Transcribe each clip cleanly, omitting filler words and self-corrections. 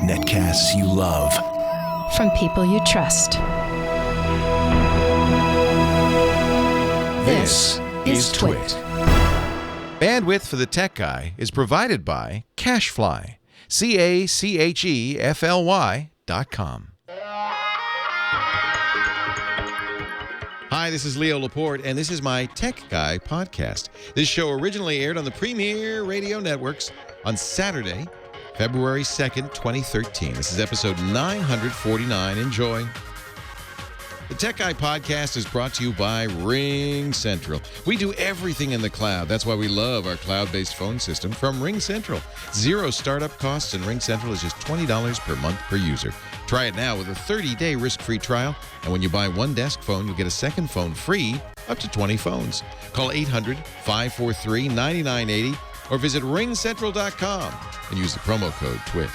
Netcasts you love. From people you trust. This is Twit. Bandwidth for the Tech Guy is provided by CacheFly. CacheFly.com. Hi, this is Leo Laporte, and this is my Tech Guy podcast. This show originally aired on the Premier Radio Networks on Saturday, February 2nd, 2013. This is episode 949. Enjoy. The Tech Guy podcast is brought to you by Ring Central. We do everything in the cloud. That's why we love our cloud-based phone system from Ring Central. Zero startup costs, and Ring Central is just $20 per month per user. Try it now with a 30-day risk-free trial. And when you buy one desk phone, you'll get a second phone free up to 20 phones. Call 800-543-9980 or visit ringcentral.com and use the promo code TWIT.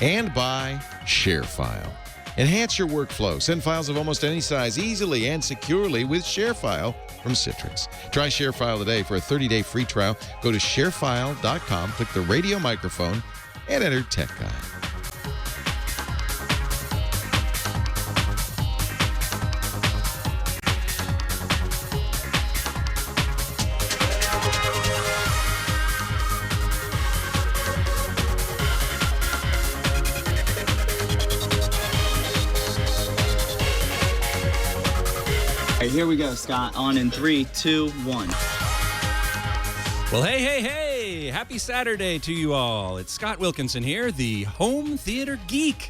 And by ShareFile. Enhance your workflow. Send files of almost any size easily and securely with ShareFile from Citrix. Try ShareFile today for a 30-day free trial. Go to sharefile.com, click the radio microphone, and enter Tech Guy. Here we go, Scott. On in 3, 2, 1. Well, hey. Happy Saturday to you all. It's Scott Wilkinson here, the home theater geek.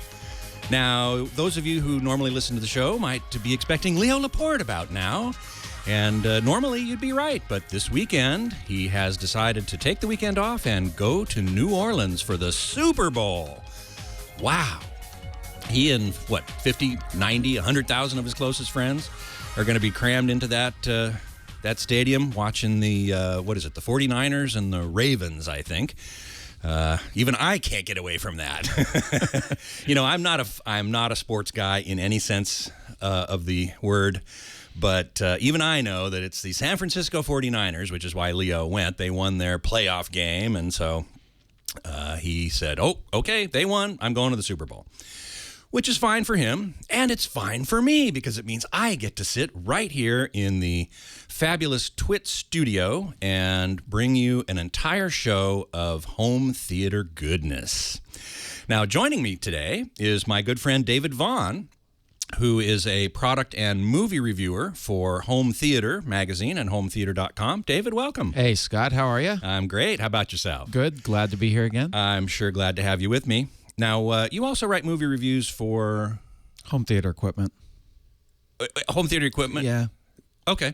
Now, those of you who normally listen to the show might be expecting Leo Laporte about now. And normally you'd be right, but this weekend he has decided to take the weekend off and go to New Orleans for the Super Bowl. Wow. He and, 50, 90, 100,000 of his closest friends are going to be crammed into that stadium watching the, the 49ers and the Ravens, I think. Even I can't get away from that. I'm not a sports guy in any sense of the word, but even I know that it's the San Francisco 49ers, which is why Leo went. They won their playoff game, and so he said, oh, okay, they won. I'm going to the Super Bowl. Which is fine for him, and it's fine for me, because it means I get to sit right here in the fabulous Twit studio and bring you an entire show of home theater goodness. Now, joining me today is my good friend David Vaughn, who is a product and movie reviewer for Home Theater magazine and hometheater.com. David, welcome. Hey, Scott, how are you? I'm great. How about yourself? Good. Glad to be here again. I'm sure glad to have you with me. Now, you also write movie reviews for... Home theater equipment. Home theater equipment? Yeah. Okay.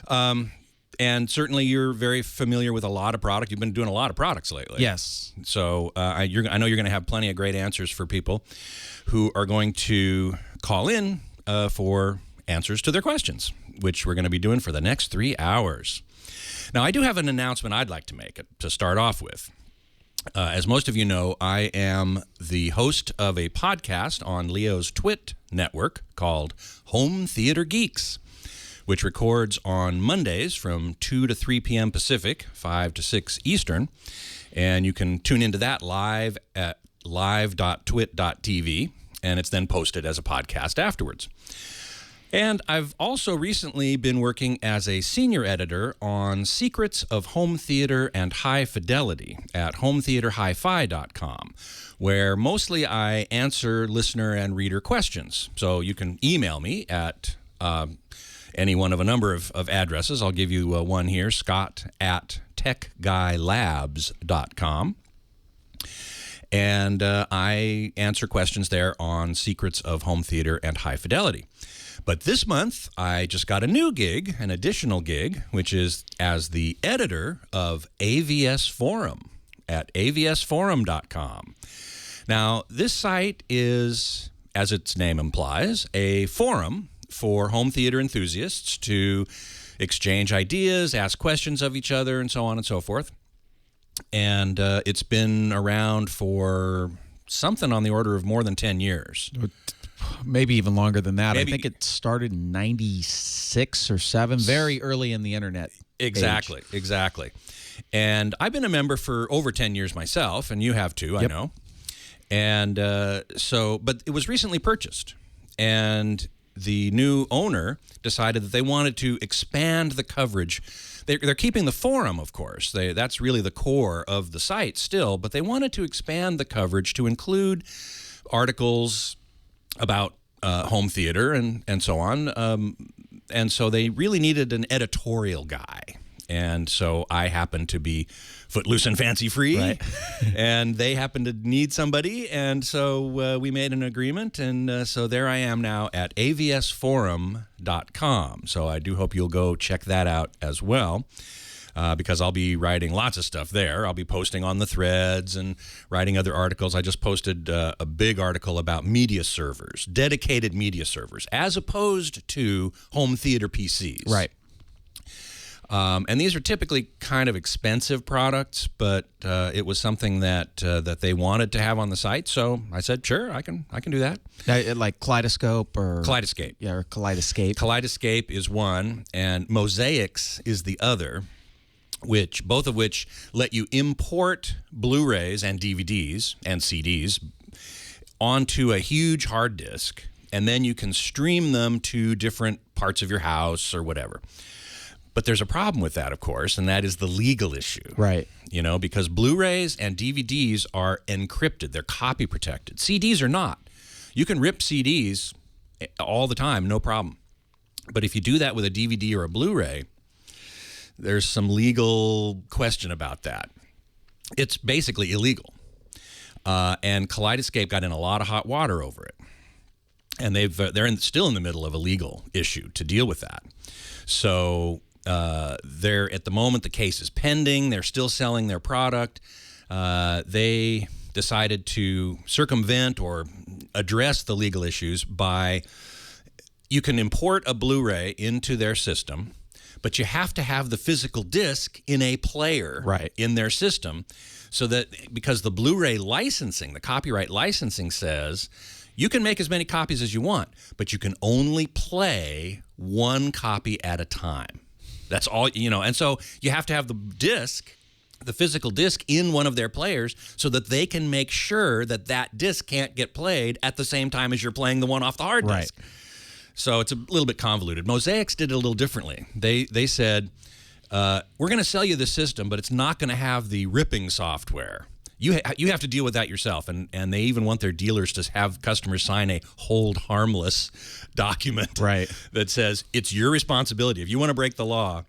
And certainly you're very familiar with a lot of product. You've been doing a lot of products lately. Yes. So I know you're going to have plenty of great answers for people who are going to call in for answers to their questions, which we're going to be doing for the next 3 hours. Now, I do have an announcement I'd like to make to start off with. As most of you know, I am the host of a podcast on Leo's Twit network called Home Theater Geeks, which records on Mondays from 2 to 3 p.m. Pacific, 5 to 6 Eastern. And you can tune into that live at live.twit.tv, and it's then posted as a podcast afterwards. And I've also recently been working as a senior editor on Secrets of Home Theater and High Fidelity at hometheaterhifi.com, where mostly I answer listener and reader questions. So you can email me at any one of a number of addresses. I'll give you one here, scott@techguylabs.com. And I answer questions there on Secrets of Home Theater and High Fidelity. But this month, I just got a new gig, an additional gig, which is as the editor of AVS Forum at avsforum.com. Now, this site is, as its name implies, a forum for home theater enthusiasts to exchange ideas, ask questions of each other, and so on and so forth. And it's been around for something on the order of more than 10 years. Maybe even longer than that. Maybe. I think it started in 96 or 7, very early in the internet Exactly. And I've been a member for over 10 years myself, and you have too, I know. And but it was recently purchased. And the new owner decided that they wanted to expand the coverage. They're keeping the forum, of course. That's really the core of the site still, but they wanted to expand the coverage to include articles about home theater and so on. And so they really needed an editorial guy. And so I happened to be footloose and fancy-free, right. And they happened to need somebody, and so we made an agreement, and so there I am now at avsforum.com. So I do hope you'll go check that out as well, because I'll be writing lots of stuff there. I'll be posting on the threads and writing other articles. I just posted a big article about media servers, dedicated media servers, as opposed to home theater PCs. Right. And these are typically kind of expensive products, but it was something that they wanted to have on the site. So I said, sure, I can do that. Like Kaleidoscope or Kaleidoscape. Yeah, or Kaleidoscape. Kaleidoscape is one, and Mosaics is the other, both of which let you import Blu-rays and DVDs and CDs onto a huge hard disk, and then you can stream them to different parts of your house or whatever. But there's a problem with that, of course, and that is the legal issue. Right. You know, because Blu-rays and DVDs are encrypted. They're copy protected. CDs are not. You can rip CDs all the time, no problem. But if you do that with a DVD or a Blu-ray, there's some legal question about that. It's basically illegal. And Kaleidoscape got in a lot of hot water over it. And they're still in the middle of a legal issue to deal with that. So they're at the moment the case is pending. They're still selling their product. They decided to circumvent or address the legal issues by you can import a Blu-ray into their system, but you have to have the physical disc in a player in their system, so that because the Blu-ray licensing, the copyright licensing says you can make as many copies as you want, but you can only play one copy at a time. That's all, you know, and so you have to have the disc, the physical disc, in one of their players so that they can make sure that that disc can't get played at the same time as you're playing the one off the hard disk. So it's a little bit convoluted. Mosaics did it a little differently. They said, we're going to sell you the system, but it's not going to have the ripping software. You have to deal with that yourself, and they even want their dealers to have customers sign a hold harmless document that says it's your responsibility if you want to break the law.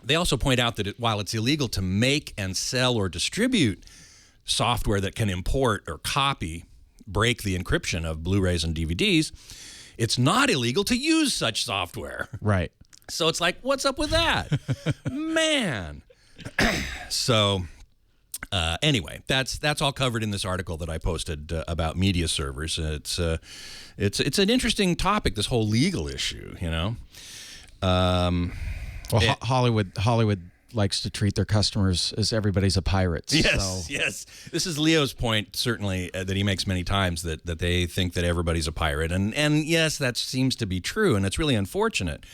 They also point out that while it's illegal to make and sell or distribute software that can import or break the encryption of Blu-rays and DVDs, it's not illegal to use such software. Right. So it's like, what's up with that? Man. So anyway, that's all covered in this article that I posted about media servers. It's an interesting topic, this whole legal issue, you know. Hollywood likes to treat their customers as everybody's a pirate. Yes. This is Leo's point, certainly, that he makes many times, that they think that everybody's a pirate. And yes, that seems to be true, and it's really unfortunate.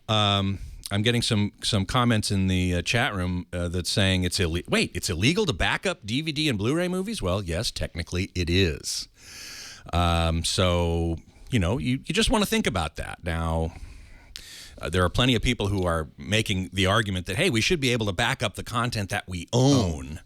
I'm getting some comments in the chat room that's saying it's illegal to back up DVD and Blu-ray movies? Well, yes, technically it is. So, you know, you just want to think about that. Now, there are plenty of people who are making the argument that, hey, we should be able to back up the content that we own.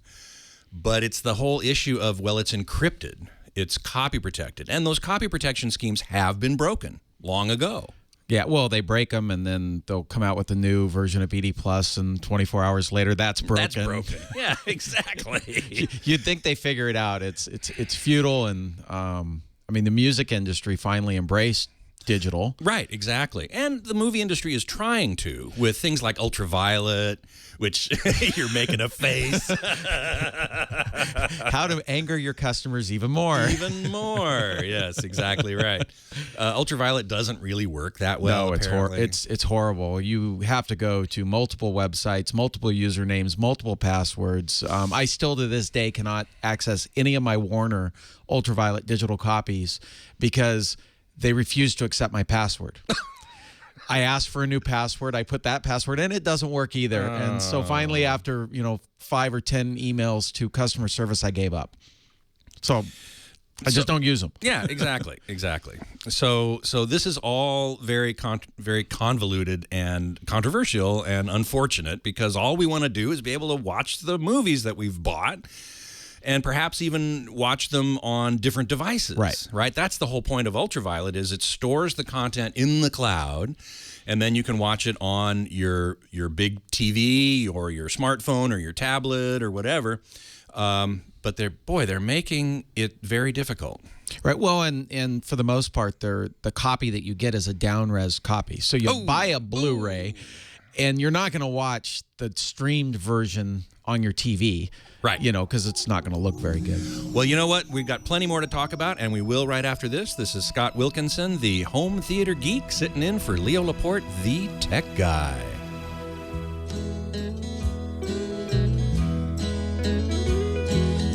But it's the whole issue of, well, it's encrypted. It's copy protected. And those copy protection schemes have been broken long ago. Yeah, well, they break them, and then they'll come out with a new version of BD Plus, and 24 hours later, that's broken. That's broken. Yeah, exactly. You'd think they figure it out. It's futile, and I mean, the music industry finally embraced digital. Right, exactly. And the movie industry is trying to, with things like Ultraviolet, which you're making a face. How to anger your customers even more. Even more. Yes, exactly right. Ultraviolet doesn't really work that well. No, it's horrible. You have to go to multiple websites, multiple usernames, multiple passwords. I still to this day cannot access any of my Warner Ultraviolet digital copies because they refuse to accept my password. I asked for a new password. I put that password in. It doesn't work either. And so finally, after 5 or 10 emails to customer service, I gave up. So I just don't use them. Yeah, exactly. So this is all very convoluted and controversial and unfortunate, because all we want to do is be able to watch the movies that we've bought, and perhaps even watch them on different devices. Right. That's the whole point of Ultraviolet, is it stores the content in the cloud, and then you can watch it on your big TV or your smartphone or your tablet or whatever. But they're making it very difficult. Right. Well, and for the most part, the copy that you get is a down-res copy. So you buy a Blu-ray, and you're not going to watch the streamed version on your TV. Right. Because it's not going to look very good. Well, you know what? We've got plenty more to talk about, and we will right after this. This is Scott Wilkinson, the home theater geek, sitting in for Leo Laporte, the tech guy.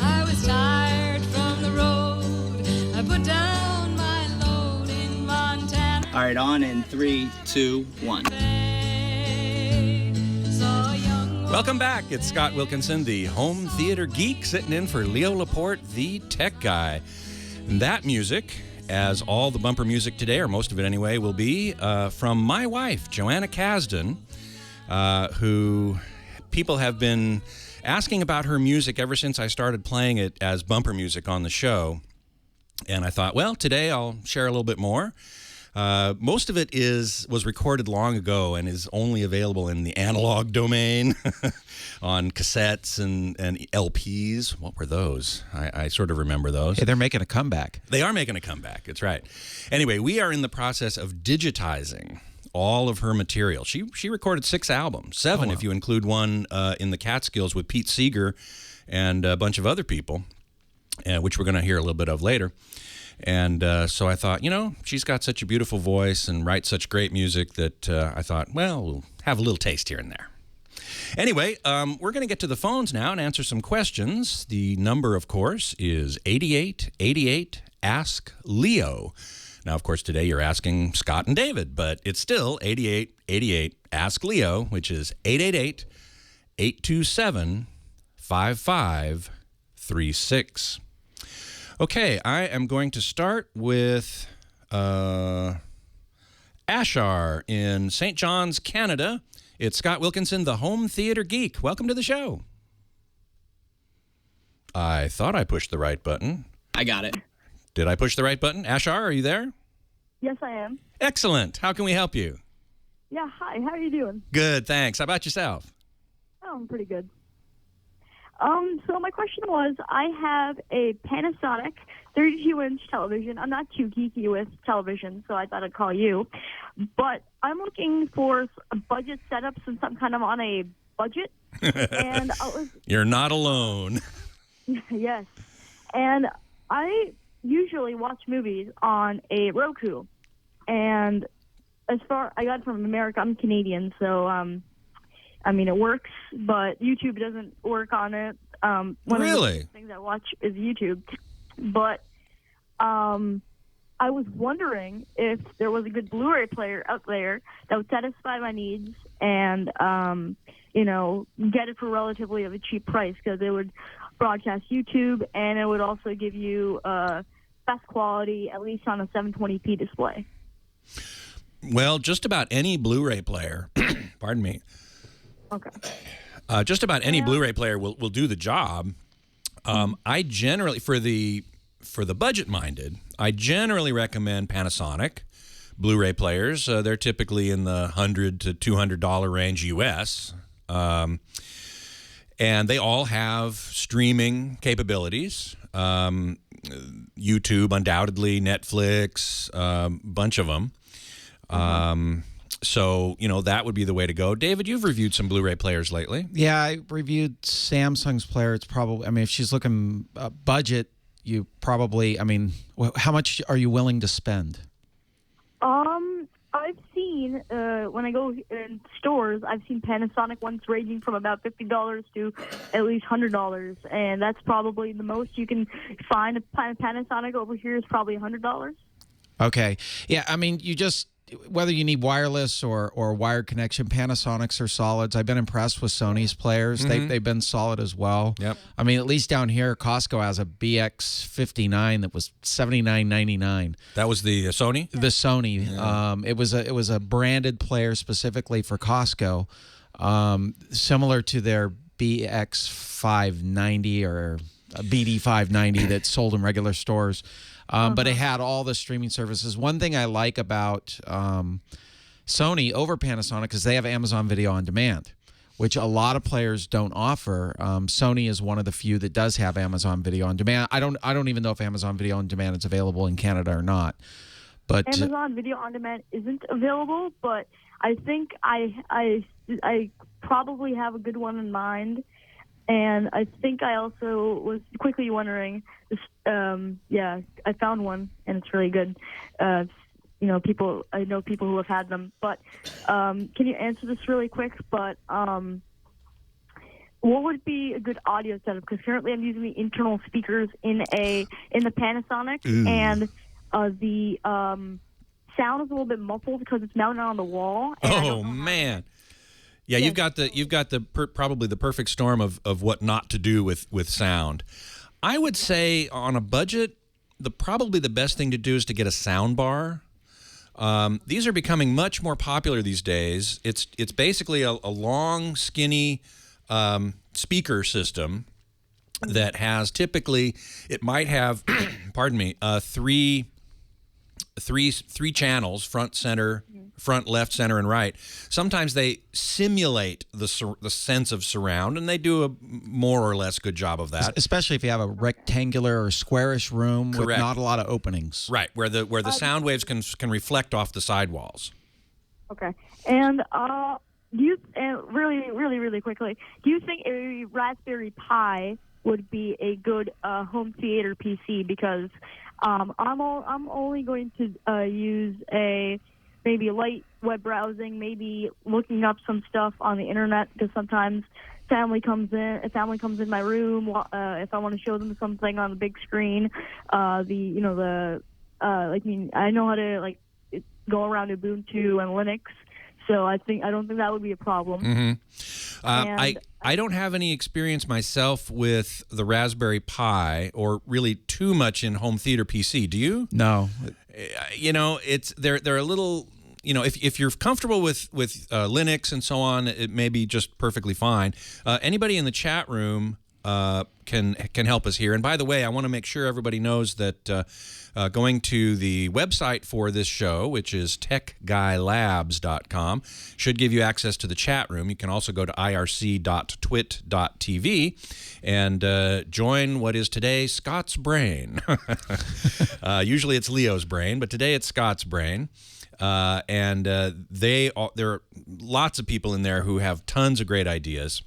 I was tired from the road. I put down my load in Montana. All right, on in 3, 2, 1. Welcome back. It's Scott Wilkinson, the home theater geek, sitting in for Leo Laporte, the tech guy. And that music, as all the bumper music today, or most of it anyway, will be from my wife, Joanna Kasdan, who people have been asking about her music ever since I started playing it as bumper music on the show. And I thought, well, today I'll share a little bit more. Most of it was recorded long ago and is only available in the analog domain on cassettes and LPs. What were those? I sort of remember those. Hey, they're making a comeback. They are making a comeback. That's right. Anyway, we are in the process of digitizing all of her material. She recorded 6 albums, 7 if you include one in the Catskills with Pete Seeger and a bunch of other people, which we're going to hear a little bit of later. And so I thought, she's got such a beautiful voice and writes such great music that I thought, well, we'll have a little taste here and there. Anyway, we're going to get to the phones now and answer some questions. The number, of course, is 8888 Ask Leo. Now, of course, today you're asking Scott and David, but it's still 8888 Ask Leo, which is 888-827-5536. Okay, I am going to start with Ashar in St. John's, Canada. It's Scott Wilkinson, the home theater geek. Welcome to the show. I thought I pushed the right button. I got it. Did I push the right button? Ashar, are you there? Yes, I am. Excellent. How can we help you? Yeah, hi. How are you doing? Good, thanks. How about yourself? Oh, I'm pretty good. So my question was, I have a Panasonic 32-inch television. I'm not too geeky with television, so I thought I'd call you. But I'm looking for a budget setup since I'm kind of on a budget. And You're not alone. Yes. And I usually watch movies on a Roku. And I got it from America. I'm Canadian, so it works, but YouTube doesn't work on it. One really? of the things I watch is YouTube. But I was wondering if there was a good Blu-ray player out there that would satisfy my needs and, get it for relatively of a cheap price, because it would broadcast YouTube and it would also give you best quality, at least on a 720p display. Well, just about any Blu-ray player, pardon me. Okay. Just about any Blu-ray player will do the job. I generally, for the budget-minded, I generally recommend Panasonic Blu-ray players. They're typically in the $100 to $200 range U.S., and they all have streaming capabilities. YouTube, undoubtedly, Netflix, bunch of them. So, that would be the way to go. David, you've reviewed some Blu-ray players lately. Yeah, I reviewed Samsung's player. It's probably, if she's looking budget, you probably, how much are you willing to spend? I've seen, when I go in stores, I've seen Panasonic ones ranging from about $50 to at least $100. And that's probably the most you can find. A Panasonic over here is probably $100. Okay. Yeah, whether you need wireless or wired connection, Panasonics are solids. I've been impressed with Sony's players. They've been solid as well. Yep. I mean, at least down here, Costco has a BX59 that was $79.99. That was the Sony? The Sony. Yeah. It was a branded player specifically for Costco, similar to their BX590 or BD590 that's sold in regular stores. But it had all the streaming services. One thing I like about Sony over Panasonic is they have Amazon Video on Demand, which a lot of players don't offer. Sony is one of the few that does have Amazon Video on Demand. I don't even know if Amazon Video on Demand is available in Canada or not. But Amazon Video on Demand isn't available, but I think I probably have a good one in mind. And I think I also was quickly wondering, I found one, and it's really good. I know people who have had them. But can you answer this really quick? But what would be a good audio setup? Because currently I'm using the internal speakers in the Panasonic, and the sound is a little bit muffled because it's mounted on the wall. Oh man. Yeah, you've got probably the perfect storm of what not to do with sound. I would say on a budget, probably the best thing to do is to get a soundbar. These are becoming much more popular these days. It's basically a long, skinny speaker system that has typically, it might have, pardon me, three channels: front, center, front, left, center, and right. Sometimes they simulate the sense of surround, and they do a more or less good job of that. Especially if you have a rectangular or squarish room with not a lot of openings. Right, where the sound waves can reflect off the sidewalls. Okay, and do you really quickly, do you think a Raspberry Pi would be a good home theater PC? Because I'm only going to use maybe light web browsing, maybe looking up some stuff on the internet, because sometimes family comes in my room if I want to show them something on the big screen. I know how to go around Ubuntu and Linux, so I don't think that would be a problem. Mm-hmm. I don't have any experience myself with the Raspberry Pi, or really too much in home theater PC. Do you? No. They're a little, if you're comfortable with Linux and so on, it may be just perfectly fine. Anybody in the chat room can help us here. And by the way, I want to make sure everybody knows that going to the website for this show, which is techguylabs.com, should give you access to the chat room. You can also go to irc.twit.tv and join what is today Scott's Brain. Usually it's Leo's brain, but today it's Scott's Brain. There are lots of people in there who have tons of great ideas.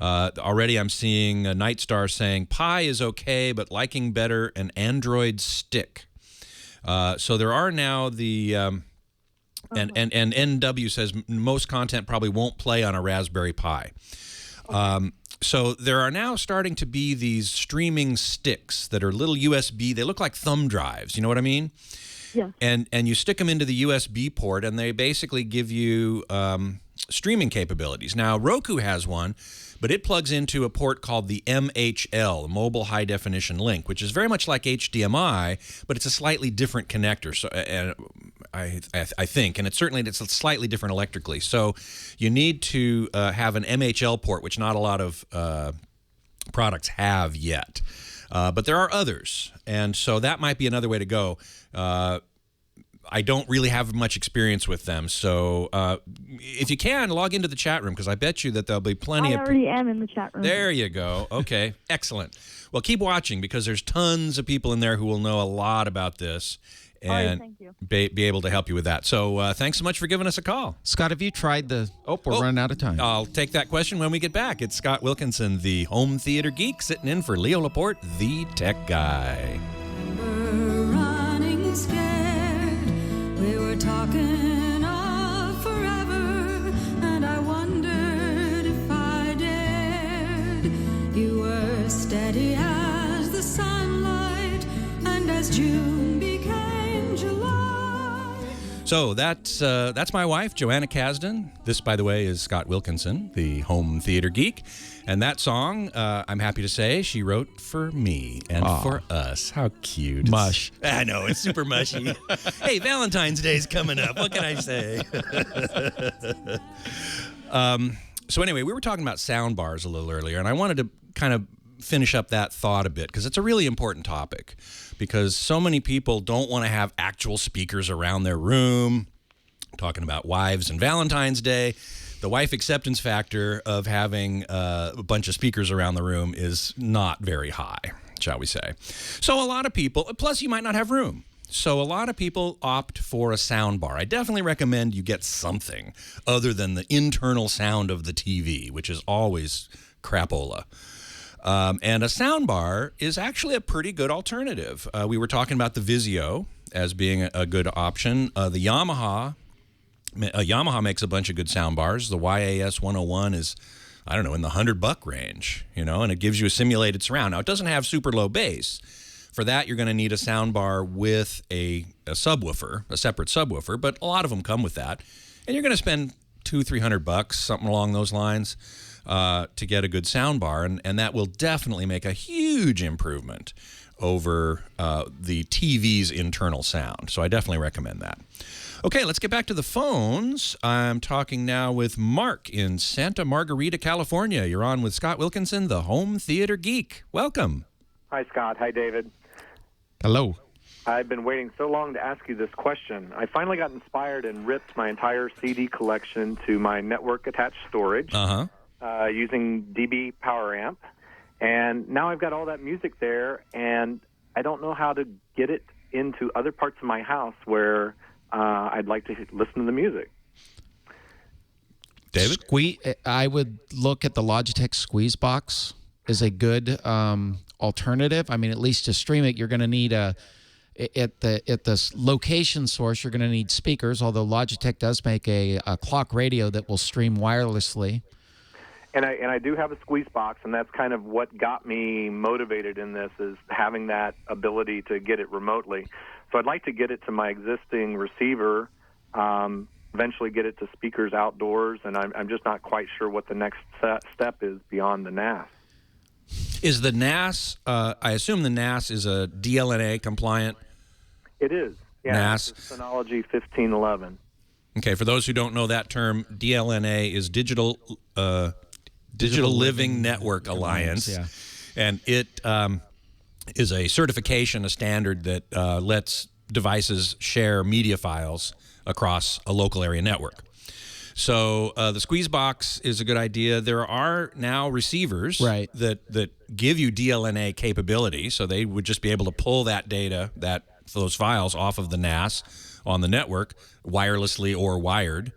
Already I'm seeing Nightstar saying, Pi is okay, but liking better an Android stick. So there are now the, and NW says most content probably won't play on a Raspberry Pi. So there are now starting to be these streaming sticks that are little USB. They look like thumb drives. You know what I mean? Yeah. And you stick them into the USB port, and they basically give you streaming capabilities. Now, Roku has one, but it plugs into a port called the MHL, Mobile High Definition Link, which is very much like HDMI, but it's a slightly different connector. So, I think, and it's slightly different electrically. So, you need to have an MHL port, which not a lot of products have yet. But there are others, and so that might be another way to go. I don't really have much experience with them, so if you can, log into the chat room, because I bet you that there'll be plenty of... I already am in the chat room. There you go. Okay, excellent. Well, keep watching, because there's tons of people in there who will know a lot about this and be able to help you with that. So thanks so much for giving us a call. Scott, have you tried the... Oh, we're running out of time. I'll take that question when we get back. It's Scott Wilkinson, the home theater geek, sitting in for Leo Laporte, the tech guy. We're running scared. We were talking of forever, and I wondered if I dared. You were steady as the sunlight, and as June became July. So that's my wife, Joanna Kasdan. This, by the way, is Scott Wilkinson, the home theater geek. And that song, I'm happy to say, she wrote for me and for us. How cute. Mush. I know, it's super mushy. Hey, Valentine's Day's coming up. What can I say? So anyway, we were talking about sound bars a little earlier, and I wanted to kind of finish up that thought a bit because it's a really important topic, because so many people don't want to have actual speakers around their room. Talking about wives and Valentine's Day, the wife acceptance factor of having a bunch of speakers around the room is not very high, shall we say. So a lot of people, plus you might not have room. So a lot of people opt for a sound bar. I definitely recommend you get something other than the internal sound of the TV, which is always crapola. And a sound bar is actually a pretty good alternative. We were talking about the Vizio as being a good option. The Yamaha makes a bunch of good sound bars. The YAS 101 is, I don't know, in the $100 range, and it gives you a simulated surround. Now, it doesn't have super low bass. For that, you're going to need a sound bar with a subwoofer, a separate subwoofer, but a lot of them come with that. And you're going to spend $200-300, something along those lines, to get a good sound bar, and that will definitely make a huge improvement over the TV's internal sound. So I definitely recommend that. Okay, let's get back to the phones. I'm talking now with Mark in Santa Margarita, California. You're on with Scott Wilkinson, the home theater geek. Welcome. Hi, Scott. Hi, David. Hello. I've been waiting so long to ask you this question. I finally got inspired and ripped my entire CD collection to my network-attached storage using DB Power Amp. And now I've got all that music there, and I don't know how to get it into other parts of my house where I'd like to listen to the music. David? I would look at the Logitech Squeeze Box as a good alternative. I mean, at least to stream it, you're going to need at the location source, you're going to need speakers, although Logitech does make a clock radio that will stream wirelessly. And I do have a squeeze box, and that's kind of what got me motivated in this, is having that ability to get it remotely. So I'd like to get it to my existing receiver, eventually get it to speakers outdoors, and I'm just not quite sure what the next step is beyond the NAS. Is the NAS, I assume the NAS is a DLNA compliant? It is. Yeah, NAS. It's Synology 1511. Okay, for those who don't know that term, DLNA is Digital Living Network Alliance. Yeah. And it is a certification, a standard that lets devices share media files across a local area network. So the Squeeze Box is a good idea. There are now receivers that give you DLNA capability, so they would just be able to pull that data, those files off of the NAS on the network, wirelessly or wired.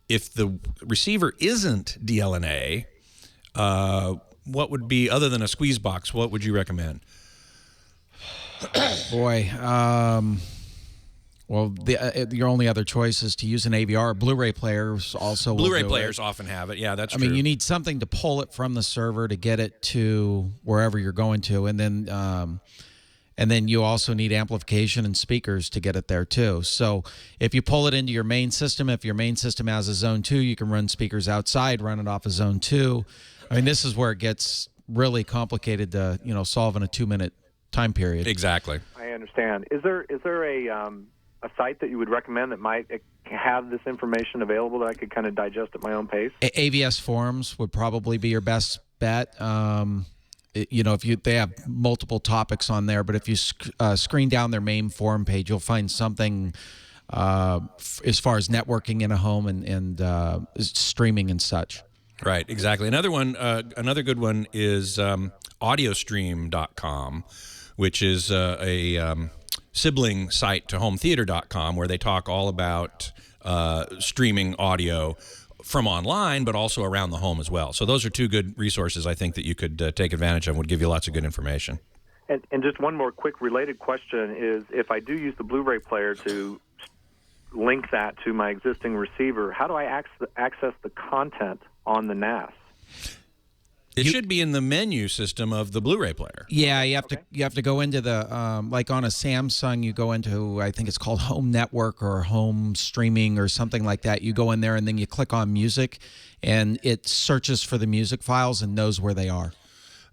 If the receiver isn't DLNA, what would be, other than a Squeeze Box, what would you recommend? Boy, well, your only other choice is to use an AVR. Blu-ray players also will do players it. often have it. Yeah, that's I true. mean, you need something to pull it from the server to get it to wherever you're going to, and then you also need amplification and speakers to get it there too. So if you pull it into your main system, if your main system has a Zone 2, you can run speakers outside, run it off a Zone 2. I mean, this is where it gets really complicated to solve in a 2-minute time period. Exactly. I understand. Is there a site that you would recommend that might have this information available that I could kind of digest at my own pace? AVS Forums would probably be your best bet. They have multiple topics on there, but if you screen down their main forum page, you'll find something as far as networking in a home and streaming and such. Right, exactly. Another good one is audiostream.com, which is a sibling site to hometheater.com, where they talk all about streaming audio from online, but also around the home as well. So those are two good resources I think that you could take advantage of, would give you lots of good information. And just one more quick related question is, if I do use the Blu-ray player to link that to my existing receiver, how do I access the content on the NAS? It should be in the menu system of the Blu-ray player. Yeah, you have to go into the like on a Samsung, you go into, I think it's called Home Network or Home Streaming or something like that. You go in there and then you click on music, and it searches for the music files and knows where they are.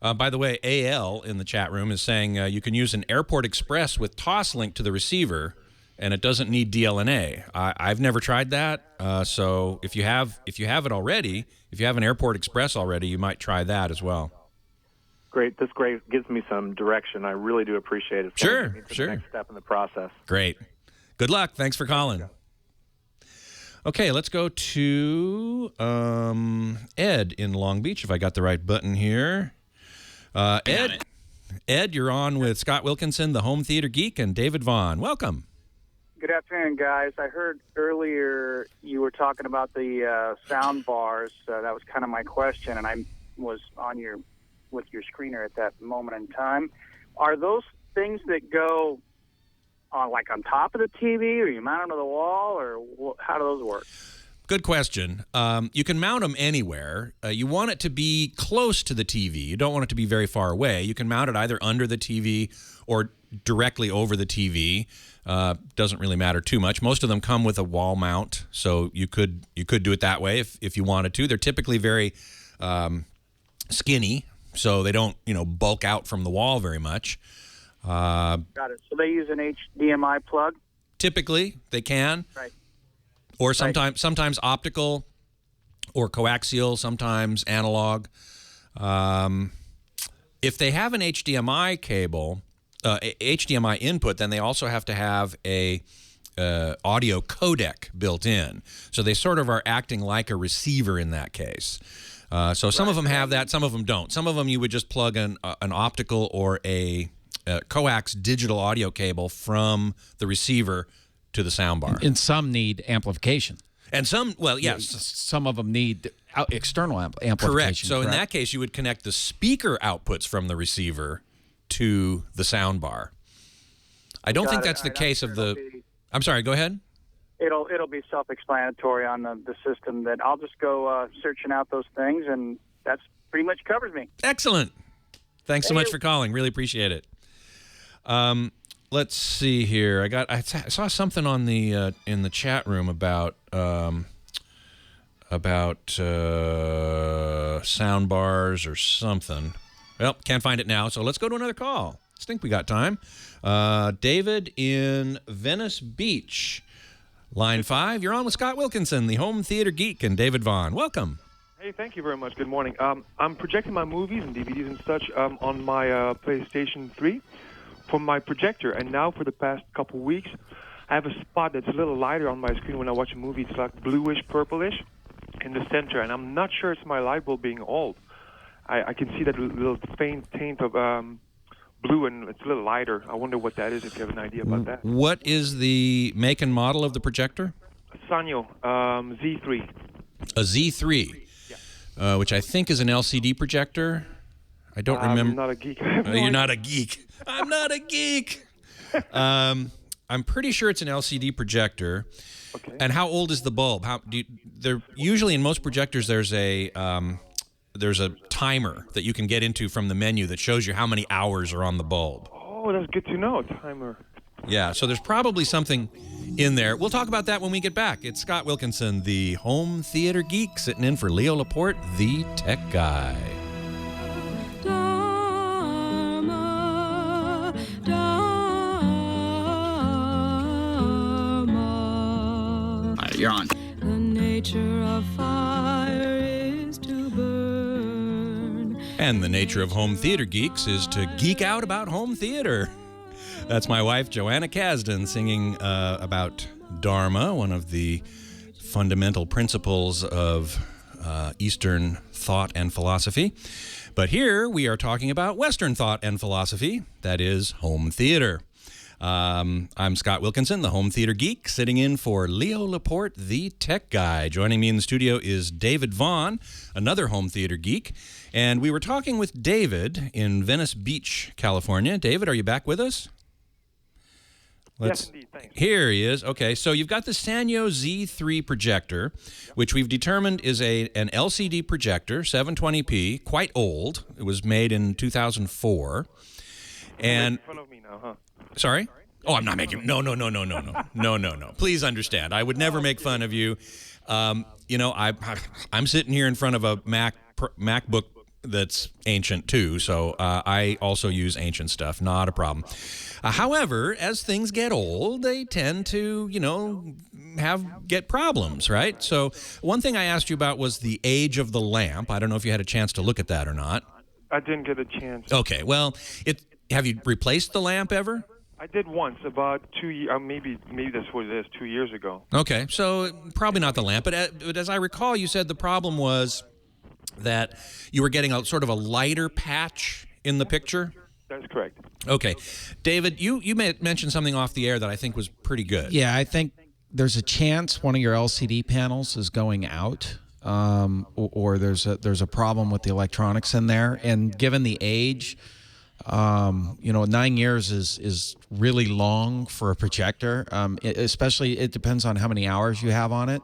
By the way, AL in the chat room is saying you can use an Airport Express with toss link to the receiver, and it doesn't need DLNA. I've never tried that, so if you have it already, if you have an Airport Express already, you might try that as well. Great. This gives me some direction. I really do appreciate it. Sure. The next step in the process. Great. Good luck. Thanks for calling. Okay, let's go to Ed in Long Beach, if I got the right button here. Ed, you're on with Scott Wilkinson, the Home Theater Geek, and David Vaughn. Welcome. Good afternoon, guys. I heard earlier you were talking about the sound bars. That was kind of my question, and I was with your screener at that moment in time. Are those things that go on top of the TV, or you mount them to the wall, or how do those work? Good question. You can mount them anywhere. You want it to be close to the TV. You don't want it to be very far away. You can mount it either under the TV or directly over the TV. Doesn't really matter too much. Most of them come with a wall mount, so you could do it that way if you wanted to. They're typically very skinny, so they don't bulk out from the wall very much. Got it. So they use an HDMI plug? Typically, they can. Right. Or sometimes optical or coaxial, sometimes analog. If they have an HDMI cable, HDMI input, then they also have to have a audio codec built in. So they sort of are acting like a receiver in that case. So some of them have that, some of them don't. Some of them you would just plug an optical or a coax digital audio cable from the receiver to the soundbar. And some need amplification. And some, well, yes. Some of them need external amplification. Correct. So in that case, you would connect the speaker outputs from the receiver to the soundbar. I don't think that's the case of the... I'm sorry, go ahead. It'll be self-explanatory on the system that I'll just go searching out those things, and that's pretty much covers me. Excellent. Thanks so much for calling. Really appreciate it. Let's see here. I saw something on the in the chat room about sound bars or something. Well, can't find it now, so let's go to another call. I think we got time. David in Venice Beach, line 5. You're on with Scott Wilkinson, the Home Theater Geek, and David Vaughn. Welcome. Hey, thank you very much. Good morning. I'm projecting my movies and DVDs and such on my PlayStation 3 from my projector, and now for the past couple weeks, I have a spot that's a little lighter on my screen when I watch a movie. It's like bluish, purplish in the center, and I'm not sure it's my light bulb being old. I can see that little faint taint of blue, and it's a little lighter. I wonder what that is, if you have an idea about that. What is the make and model of the projector? Sanyo Z3. A Z3, yeah. Which I think is an LCD projector. I don't remember. I'm not a geek. You're not a geek. I'm not a geek. I'm pretty sure it's an LCD projector. Okay. And how old is the bulb? Usually in most projectors there's a timer that you can get into from the menu that shows you how many hours are on the bulb. Oh, that's good to know. Timer. Yeah, so there's probably something in there. We'll talk about that when we get back. It's Scott Wilkinson, the Home Theater Geek, sitting in for Leo Laporte, the Tech Guy. You're on. The nature of fire is to burn. And the nature of Home Theater Geeks is to geek out about home theater. That's my wife, Joanna Kasdan, singing about Dharma, one of the fundamental principles of Eastern thought and philosophy. But here we are talking about Western thought and philosophy, that is home theater. I'm Scott Wilkinson, the Home Theater Geek, sitting in for Leo Laporte, the Tech Guy. Joining me in the studio is David Vaughn, another Home Theater Geek. And we were talking with David in Venice Beach, California. David, are you back with us? Yes, indeed. Thanks. Here he is. Okay, so you've got the Sanyo Z3 projector, which we've determined is an LCD projector, 720p, quite old. It was made in 2004. And Making fun of me now, huh? sorry? Oh, I'm not making. No. Please understand. I would never make fun of you. You know, I'm sitting here in front of a MacBook that's ancient too, so I also use ancient stuff. Not a problem. However, as things get old, they tend to, you know, get problems, right? So one thing I asked you about was the age of the lamp. I don't know if you had a chance to look at that or not. I didn't get a chance. Okay, well, have you replaced the lamp ever? I did once, about 2 years, maybe that's what it is, 2 years ago. Okay, so probably not the lamp, but as I recall, you said the problem was that you were getting a sort of a lighter patch in the picture? That's correct. Okay. David, you mentioned something off the air that I think was pretty good. Yeah, I think there's a chance one of your LCD panels is going out, or there's a problem with the electronics in there. And given the age, you know, 9 years is really long for a projector. Especially, it depends on how many hours you have on it.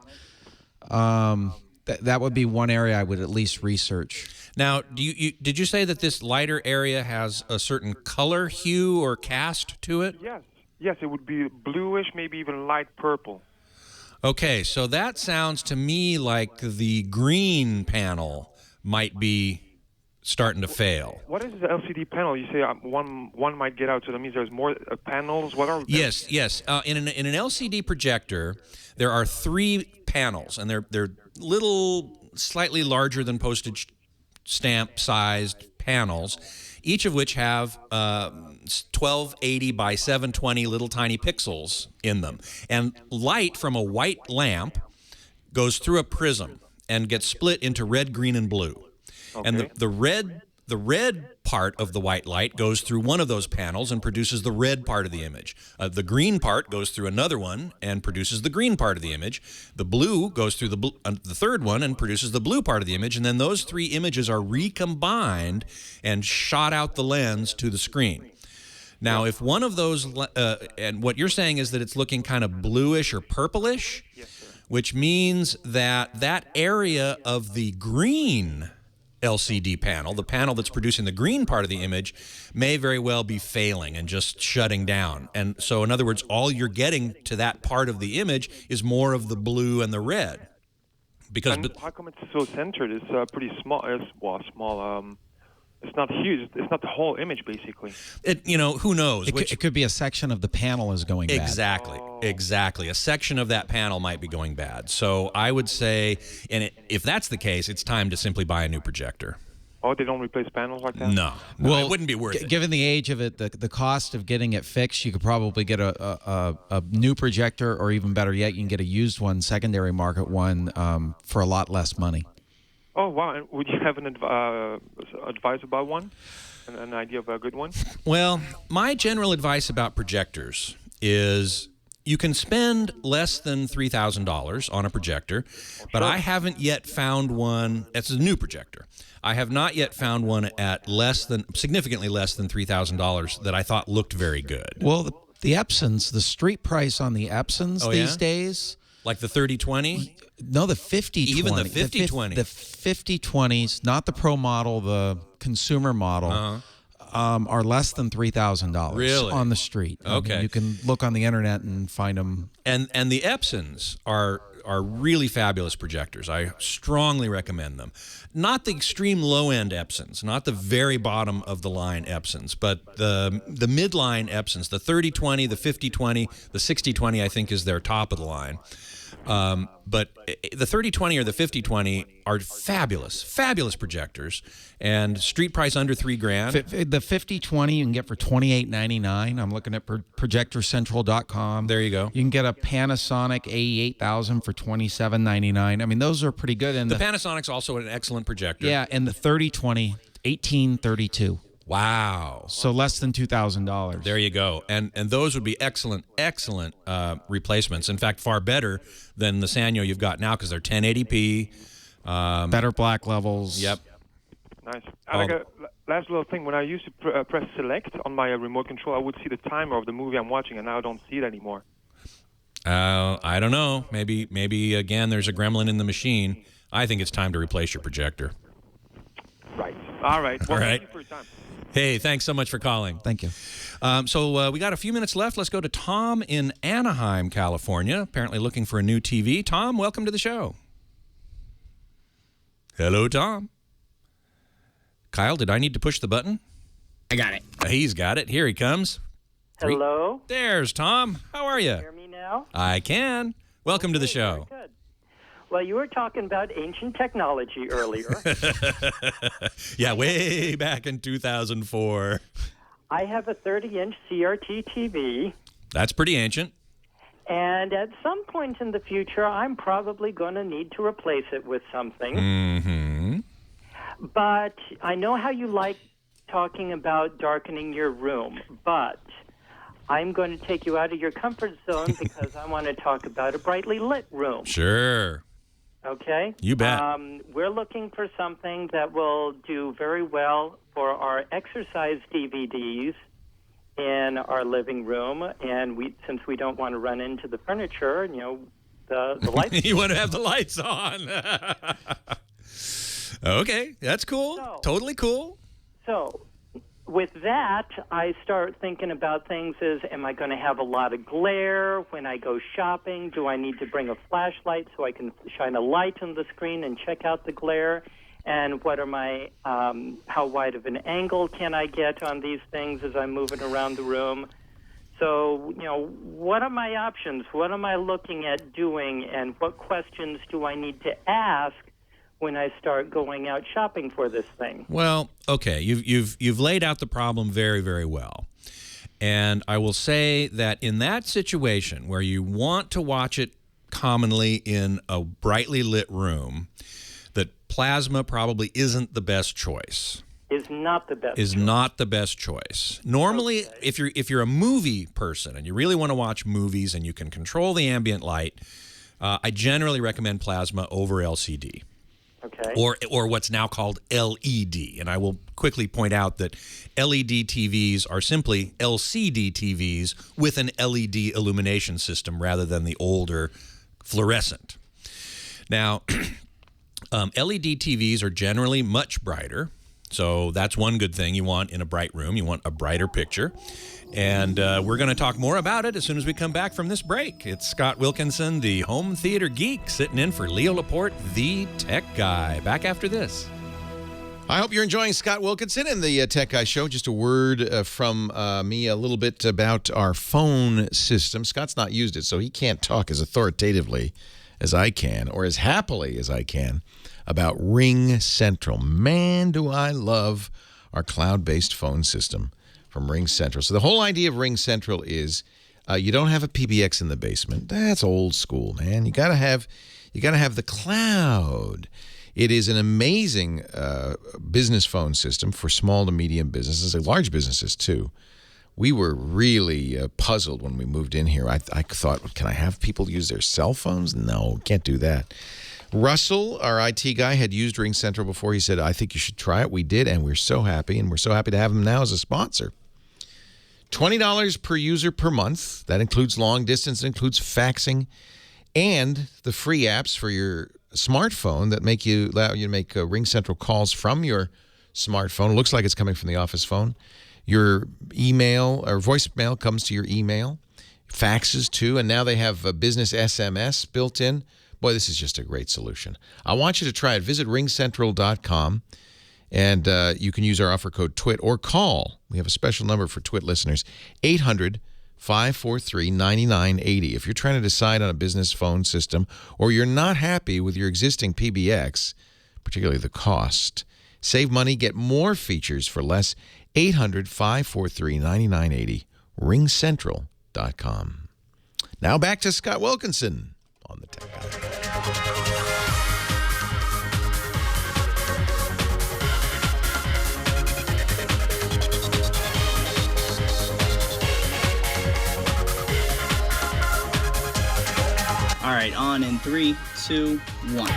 That would be one area I would at least research. Now, did you say that this lighter area has a certain color hue or cast to it? Yes, it would be bluish, maybe even light purple. Okay, so that sounds to me like the green panel might be starting to fail. What is the LCD panel? You say one might get out, so that means there's more panels. What are? Yes. In an LCD projector, there are 3 panels, and they're little, slightly larger than postage stamp-sized panels, each of which have 1280 by 720 little tiny pixels in them. And light from a white lamp goes through a prism and gets split into red, green, and blue. Okay. And the red part of the white light goes through one of those panels and produces the red part of the image. The green part goes through another one and produces the green part of the image. The blue goes through the third one and produces the blue part of the image. And then those 3 images are recombined and shot out the lens to the screen. Now, if one of those, and what you're saying is that it's looking kind of bluish or purplish, yes, sir, which means that area of the green LCD panel, the panel that's producing the green part of the image, may very well be failing and just shutting down. And so, in other words, all you're getting to that part of the image is more of the blue and the red. Because how come it's so centered? It's pretty small. It's not huge. It's not the whole image, basically. Who knows? It could be a section of the panel is going bad. Exactly. A section of that panel might be going bad. So I would say, if that's the case, it's time to simply buy a new projector. Oh, they don't replace panels like that? No. Well, it wouldn't be worth it. Given the age of it, the cost of getting it fixed, you could probably get a new projector, or even better yet, you can get a used one, secondary market one, for a lot less money. Oh, wow. And would you have an advice about one? An idea of a good one? Well, my general advice about projectors is you can spend less than $3,000 on a projector, but I haven't yet found one. That's a new projector. I have not yet found one at significantly less than $3,000 that I thought looked very good. Well, the Epsons, the street price on the Epsons these days. Like the 3020? No, the 5020. Even the 5020. The 5020s, not the Pro model, the consumer model, are less than $3,000 on the street. Okay. I mean, you can look on the internet and find them. And the Epsons are really fabulous projectors. I strongly recommend them. Not the extreme low-end Epsons, not the very bottom of the line Epsons, but the midline Epsons, the 3020, the 5020, the 6020, I think is their top of the line. But the 3020 or the 5020 are fabulous projectors, and street price under $3,000. The 5020 you can get for $28.99. I'm looking at projectorcentral.com. There you go. You can get a Panasonic AE8000 for $27.99. I mean, those are pretty good. And the Panasonic's also an excellent projector. Yeah, and the 3020, $1832. Wow. So less than $2,000. There you go. And those would be excellent replacements. In fact, far better than the Sanyo you've got now because they're 1080p. Better black levels. Yep. Nice. And like a last little thing, when I used to press select on my remote control, I would see the timer of the movie I'm watching, and now I don't see it anymore. I don't know. Maybe again, there's a gremlin in the machine. I think it's time to replace your projector. Right. All right. Well, All right. Thank you for your time. Hey, thanks so much for calling. Thank you. So we got a few minutes left. Let's go to Tom in Anaheim, California, apparently looking for a new TV. Tom, welcome to the show. Hello, Tom. Kyle, did I need to push the button? I got it. He's got it. Here he comes. Hello? There's Tom. How are you? Hear me now? I can. Welcome to the show. Very good. Well, you were talking about ancient technology earlier. Yeah, way back in 2004. I have a 30-inch CRT TV, That's pretty ancient. and at some point in the future, I'm probably going to need to replace it with something. Mm-hmm. But I know how you like talking about darkening your room, but I'm going to take you out of your comfort zone because I want to talk about a brightly lit room. Sure. Okay? You bet. We're looking for something that will do very well for our exercise DVDs in our living room, and since we don't want to run into the furniture, the lights. You want to have the lights on. Okay, that's cool. Totally cool. So, with that, I start thinking about things as, am I going to have a lot of glare when I go shopping? Do I need to bring a flashlight so I can shine a light on the screen and check out the glare? And what are my, how wide of an angle can I get on these things as I'm moving around the room? So, what are my options? What am I looking at doing? And what questions do I need to ask when I start going out shopping for this thing? Well, okay, you've laid out the problem very, very well. And I will say that in that situation where you want to watch it commonly in a brightly lit room, that plasma probably isn't the best choice. Is not the best. Is choice. not the best choice. Normally, Okay. if you're a movie person and you really want to watch movies and you can control the ambient light, I generally recommend plasma over LCD. Okay. Or what's now called LED. And I will quickly point out that LED TVs are simply LCD TVs with an LED illumination system rather than the older fluorescent. Now, LED TVs are generally much brighter. So that's one good thing you want in a bright room. You want a brighter picture. And we're going to talk more about it as soon as we come back from this break. It's Scott Wilkinson, the home theater geek, sitting in for Leo Laporte, the tech guy. Back after this. I hope you're enjoying Scott Wilkinson and the Tech Guy Show. Just a word from me a little bit about our phone system. Scott's not used it, so he can't talk as authoritatively as I can, or as happily as I can, about Ring Central. Man, do I love our cloud-based phone system from Ring Central. So the whole idea of Ring Central is you don't have a PBX in the basement. That's old school, man. You gotta have the cloud. It is an amazing business phone system for small to medium businesses, and large businesses too. We were really puzzled when we moved in here. I thought, can I have people use their cell phones? No, can't do that. Russell, our IT guy, had used Ring Central before. He said, I think you should try it. We did, and we're so happy, and we're so happy to have him now as a sponsor. $20 per user per month. That includes long distance, it includes faxing, and the free apps for your smartphone that allow you to make Ring Central calls from your smartphone. It looks like it's coming from the office phone. Your email or voicemail comes to your email. Faxes too, and now they have a business SMS built in. Boy, this is just a great solution. I want you to try it. Visit ringcentral.com, and you can use our offer code TWIT or call. We have a special number for TWIT listeners, 800-543-9980. If you're trying to decide on a business phone system or you're not happy with your existing PBX, particularly the cost, save money, get more features for less, 800-543-9980, ringcentral.com. Now back to Scott Wilkinson on the Tech Guy. All right, on in 3, 2, 1.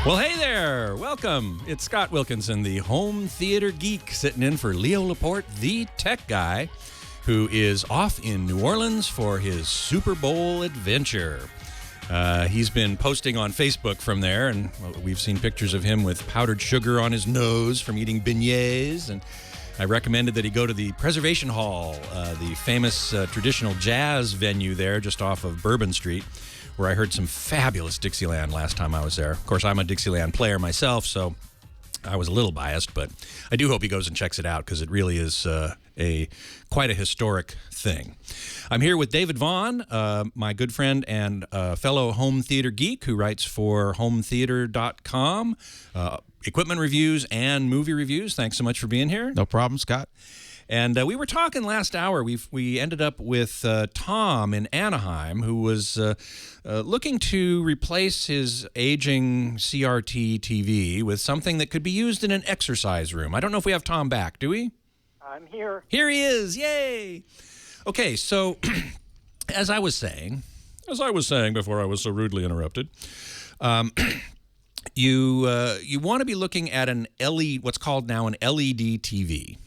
Well, hey there. Welcome. It's Scott Wilkinson, the home theater geek, sitting in for Leo Laporte, the tech guy, who is off in New Orleans for his Super Bowl adventure. He's been posting on Facebook from there, and we've seen pictures of him with powdered sugar on his nose from eating beignets. And I recommended that he go to the Preservation Hall, the famous traditional jazz venue there just off of Bourbon Street, where I heard some fabulous Dixieland last time I was there. Of course, I'm a Dixieland player myself, so I was a little biased, but I do hope he goes and checks it out because it really is quite a historic thing. I'm here with David Vaughn, my good friend and fellow home theater geek who writes for hometheater.com, equipment reviews and movie reviews. Thanks so much for being here. No problem, Scott. And we were talking last hour. We ended up with Tom in Anaheim, who was looking to replace his aging CRT TV with something that could be used in an exercise room. I don't know if we have Tom back, do we? I'm here. Here he is. Yay. Okay, so as I was saying before I was so rudely interrupted, you want to be looking at an what's called now an LED TV.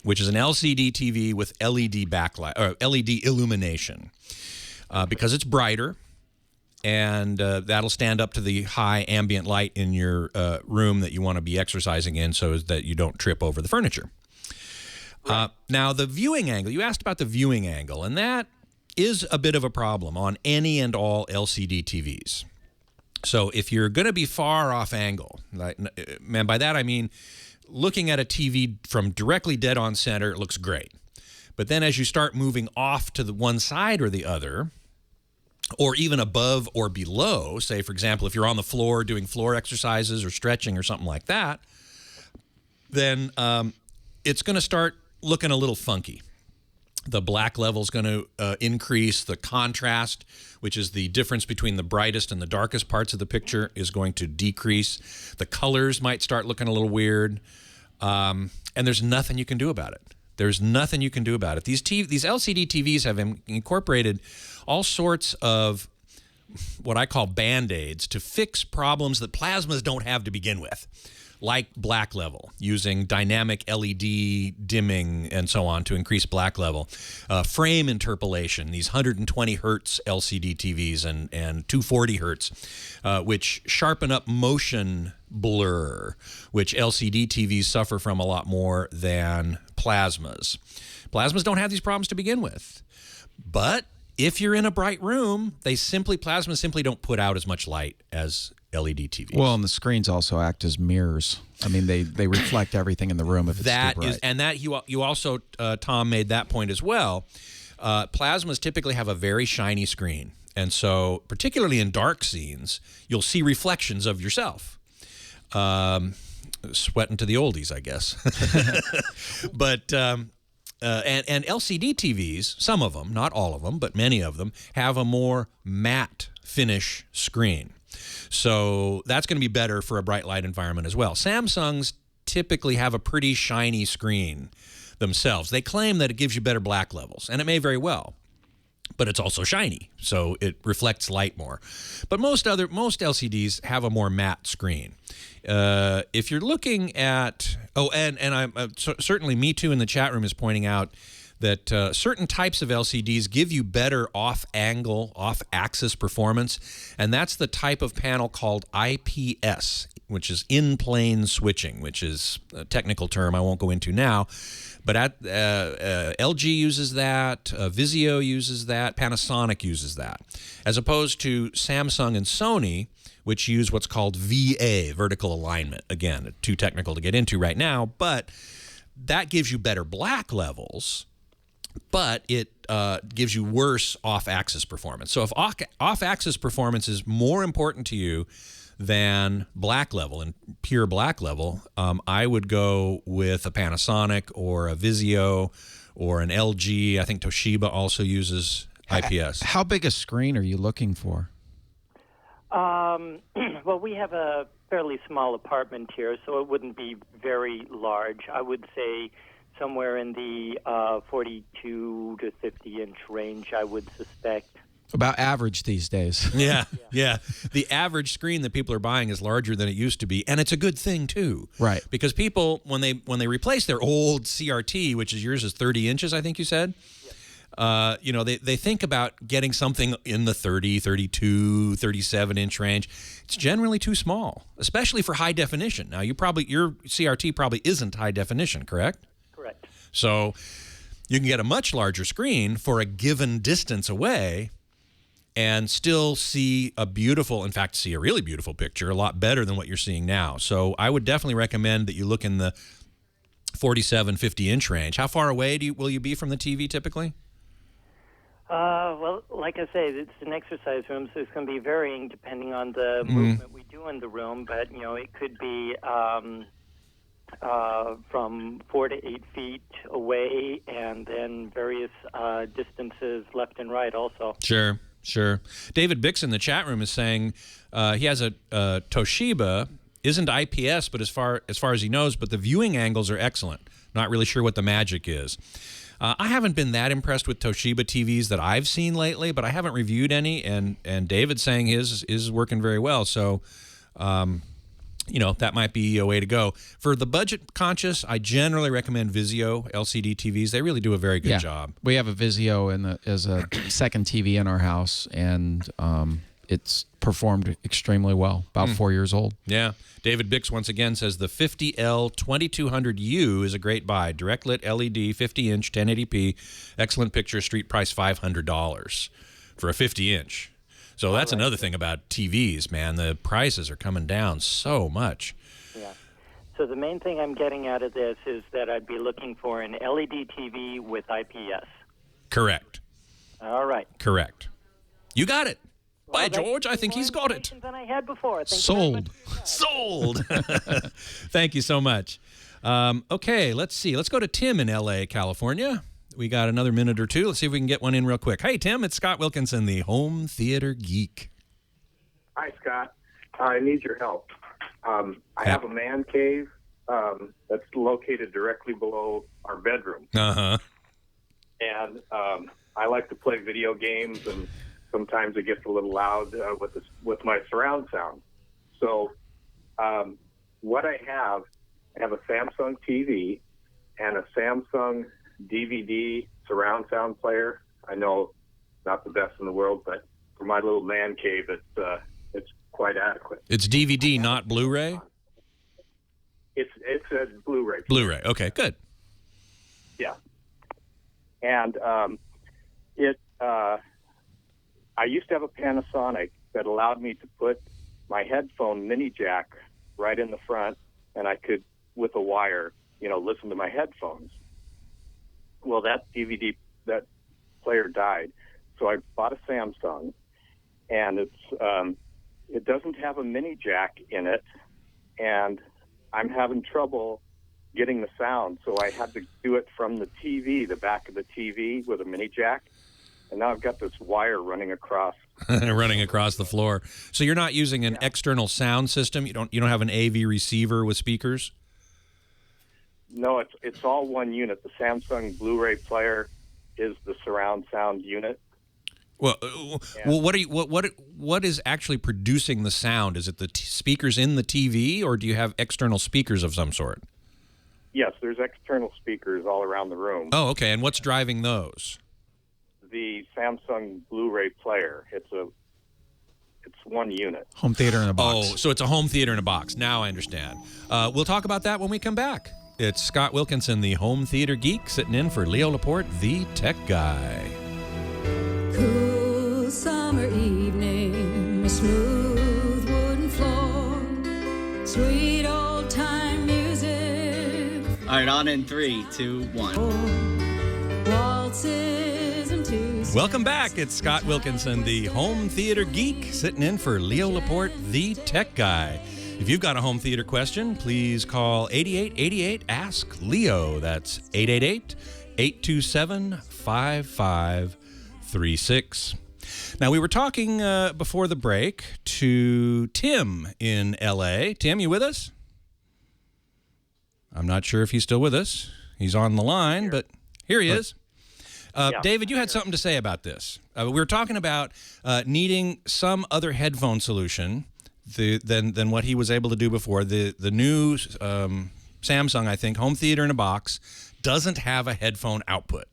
Which is an LCD TV with LED backlight or LED illumination, because it's brighter, and that'll stand up to the high ambient light in your room that you want to be exercising in, so that you don't trip over the furniture. Right. Now, the viewing angle. You asked about the viewing angle, and that is a bit of a problem on any and all LCD TVs. So if you're going to be far off angle, and by that I mean, looking at a TV from directly dead on center, it looks great. But then as you start moving off to the one side or the other, or even above or below, say, for example, if you're on the floor doing floor exercises or stretching or something like that, then it's going to start looking a little funky. The black level is going to increase. The contrast, which is the difference between the brightest and the darkest parts of the picture, is going to decrease. The colors might start looking a little weird. And there's nothing you can do about it. There's nothing you can do about it. These LCD TVs have incorporated all sorts of what I call Band-Aids to fix problems that plasmas don't have to begin with, like black level, using dynamic LED dimming and so on to increase black level. Frame interpolation, these 120 hertz LCD TVs and 240 hertz, which sharpen up motion blur, which LCD TVs suffer from a lot more than plasmas. Plasmas don't have these problems to begin with. But if you're in a bright room, plasmas simply don't put out as much light as LED TVs. Well, and the screens also act as mirrors. I mean, they reflect everything in the room if it's too bright. And that you also, Tom, made that point as well. Plasmas typically have a very shiny screen. And so, particularly in dark scenes, you'll see reflections of yourself. Sweating to the oldies, I guess. But and LCD TVs, some of them, not all of them, but many of them, have a more matte finish screen. So that's going to be better for a bright light environment as well. Samsungs typically have a pretty shiny screen themselves. They claim that it gives you better black levels, and it may very well. But it's also shiny, so it reflects light more. But most LCDs have a more matte screen. If you're looking at certainly Me Too in the chat room is pointing out that certain types of LCDs give you better off-angle, off-axis performance, and that's the type of panel called IPS, which is in-plane switching, which is a technical term I won't go into now. But LG uses that, Vizio uses that, Panasonic uses that, as opposed to Samsung and Sony, which use what's called VA, vertical alignment. Again, too technical to get into right now, but that gives you better black levels, but it gives you worse off-axis performance. So if off-axis performance is more important to you than black level and pure black level, I would go with a Panasonic or a Vizio or an LG. I think Toshiba also uses IPS. How big a screen are you looking for? Well, we have a fairly small apartment here, so it wouldn't be very large. I would say somewhere in the 42 to 50 inch range, I would suspect. About average these days. Yeah. The average screen that people are buying is larger than it used to be, and it's a good thing too. Right. Because people, when they replace their old CRT, which is yours is 30 inches, I think you said, they think about getting something in the 30, 32, 37-inch range. It's generally too small, especially for high definition. Now, your CRT probably isn't high definition, correct? Correct. So you can get a much larger screen for a given distance away and still see a really beautiful picture, a lot better than what you're seeing now. So I would definitely recommend that you look in the 47, 50-inch range. How far away will you be from the TV typically? Well, like I say, it's an exercise room, so it's going to be varying depending on the movement we do in the room. But, it could be from 4 to 8 feet away, and then various distances left and right also. Sure. David Bix in the chat room is saying he has a Toshiba, isn't IPS, but as far as he knows, but the viewing angles are excellent. Not really sure what the magic is. I haven't been that impressed with Toshiba TVs that I've seen lately, but I haven't reviewed any, and David's saying his is working very well. So, that might be a way to go. For the budget conscious, I generally recommend Vizio LCD TVs. They really do a very good job. We have a Vizio as a second TV in our house, and it's performed extremely well. About 4 years old. Yeah. David Bix once again says the 50L 2200U is a great buy. Direct lit LED, 50-inch, 1080p, excellent picture, street price $500 for a 50-inch. So that's another thing about TVs, man. The prices are coming down so much. Yeah. So the main thing I'm getting out of this is that I'd be looking for an LED TV with IPS. Correct. All right. Correct. You got it. By George, I think he's got it. Than I had before. Sold. Thank you so much. Okay, let's see. Let's go to Tim in L.A., California. We got another minute or two. Let's see if we can get one in real quick. Hey, Tim, it's Scott Wilkinson, the home theater geek. Hi, Scott. I need your help. I have a man cave that's located directly below our bedroom. Uh-huh. And I like to play video games, and sometimes it gets a little loud with my surround sound. So what I have a Samsung TV and a Samsung DVD surround sound player. I know not the best in the world, but for my little man cave, it's quite adequate. It's DVD, not Blu-ray? It's a Blu-ray. Blu-ray. Okay, good. Yeah. And I used to have a Panasonic that allowed me to put my headphone mini jack right in the front, and I could, with a wire, listen to my headphones. Well, that player died, so I bought a Samsung, and it doesn't have a mini jack in it, and I'm having trouble getting the sound, so I had to do it from the TV, the back of the TV with a mini jack, and now I've got this wire running across the floor. So you're not using an external sound system? You don't have an AV receiver with speakers? No, it's all one unit. The Samsung Blu-ray player is the surround sound unit. Well, what is actually producing the sound? Is it the speakers in the TV, or do you have external speakers of some sort? Yes, there's external speakers all around the room. Oh, okay. And what's driving those? The Samsung Blu-ray player. It's one unit. Home theater in a box. Oh, so it's a home theater in a box. Now I understand. We'll talk about that when we come back. It's Scott Wilkinson, the home theater geek, sitting in for Leo Laporte, the tech guy. Cool summer evening, a smooth wooden floor, sweet old time music. All right, on in 3, 2, 1. Waltzes and twos. Welcome back. It's Scott Wilkinson, the home theater geek, sitting in for Leo Laporte, the tech guy. If you've got a home theater question, please call 8888-ASK-LEO. That's 888-827-5536. Now, we were talking before the break to Tim in L.A. Tim, you with us? I'm not sure if he's still with us. He's on the line, but here he is. David, you had something to say about this. We were talking about needing some other headphone solution than what he was able to do before. The new Samsung, I think, home theater in a box doesn't have a headphone output,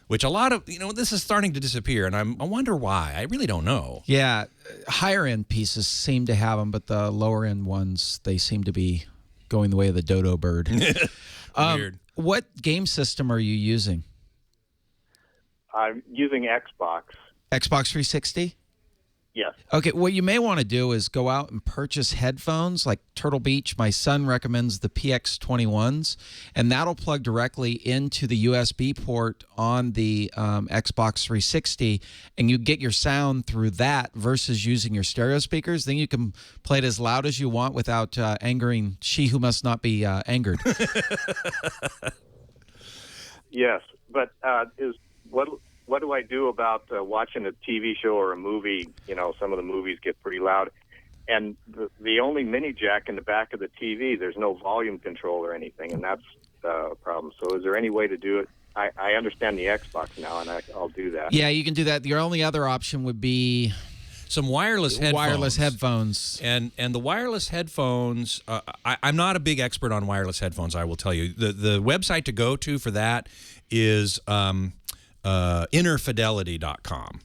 which a lot of, this is starting to disappear, and I wonder why. I really don't know. Yeah, higher-end pieces seem to have them, but the lower-end ones, they seem to be going the way of the dodo bird. Weird. What game system are you using? I'm using Xbox. Xbox 360? Yes. Okay, what you may want to do is go out and purchase headphones like Turtle Beach. My son recommends the PX21s, and that'll plug directly into the USB port on the Xbox 360, and you get your sound through that versus using your stereo speakers. Then you can play it as loud as you want without angering she who must not be angered. Yes, but what do I do about watching a TV show or a movie? Some of the movies get pretty loud. And the only mini jack in the back of the TV, there's no volume control or anything, and that's a problem. So is there any way to do it? I understand the Xbox now, and I'll do that. Yeah, you can do that. Your only other option would be some wireless headphones. And the wireless headphones, I'm not a big expert on wireless headphones, I will tell you. The website to go to for that is innerfidelity.com,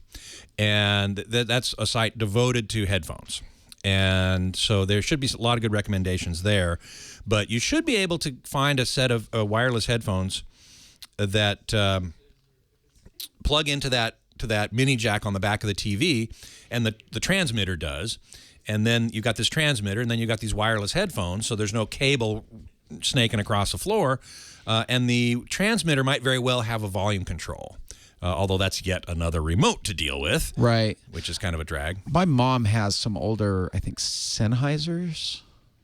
and that's a site devoted to headphones, and so there should be a lot of good recommendations there. But you should be able to find a set of wireless headphones that plug into that mini jack on the back of the TV, and the transmitter does, and then you got this transmitter, and then you got these wireless headphones, so there's no cable snaking across the floor, and the transmitter might very well have a volume control. Although that's yet another remote to deal with. Right. Which is kind of a drag. My mom has some older, I think, Sennheisers,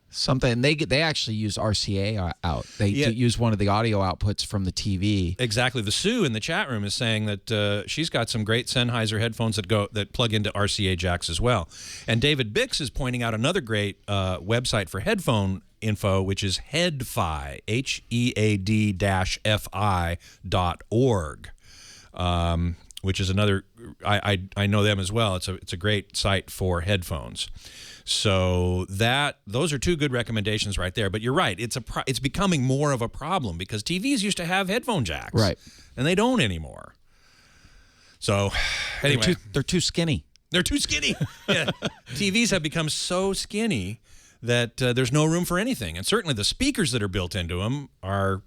something. And they actually use RCA out. They use one of the audio outputs from the TV. Exactly. The Sue in the chat room is saying that she's got some great Sennheiser headphones that plug into RCA jacks as well. And David Bix is pointing out another great website for headphone info, which is Headfi, HEAD-FI.org. Which is another, I know them as well. It's a great site for headphones. So those are two good recommendations right there. But you're right, it's becoming more of a problem because TVs used to have headphone jacks, right, and they don't anymore. So anyway, they're too skinny. They're too skinny. Yeah. TVs have become so skinny that there's no room for anything, and certainly the speakers that are built into them are,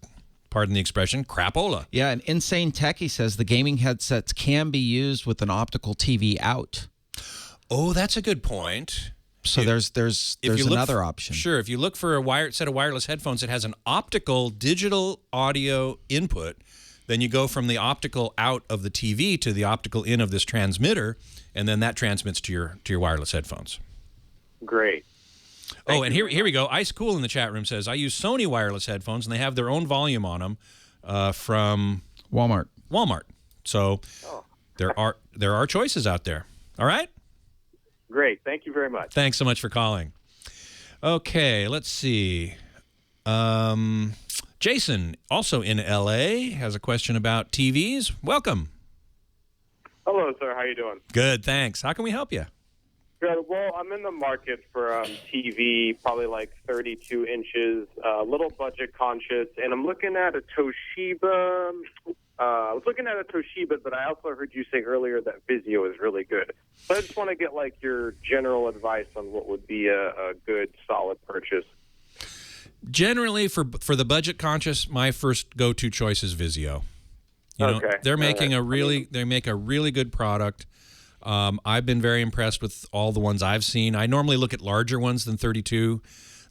pardon the expression, crapola. Yeah, and Insane Techie says the gaming headsets can be used with an optical TV out. Oh, that's a good point. So there's another option. Sure, if you look for a set of wireless headphones that has an optical digital audio input, then you go from the optical out of the TV to the optical in of this transmitter, and then that transmits to your wireless headphones. Great. And here we go. Ice Cool in the chat room says, I use Sony wireless headphones, and they have their own volume on them from Walmart. So there are choices out there. All right? Great. Thank you very much. Thanks so much for calling. Okay, let's see. Jason, also in L.A., has a question about TVs. Welcome. Hello, sir. How you doing? Good, thanks. How can we help you? Good. Well, I'm in the market for TV, probably like 32 inches, a little budget conscious, and I'm looking at a Toshiba. I was looking at a Toshiba, but I also heard you say earlier that Vizio is really good. So I just want to get like your general advice on what would be a good, solid purchase. Generally, for the budget conscious, my first go-to choice is Vizio. Okay. They're making they make a really good product. I've been very impressed with all the ones I've seen. I normally look at larger ones than 32.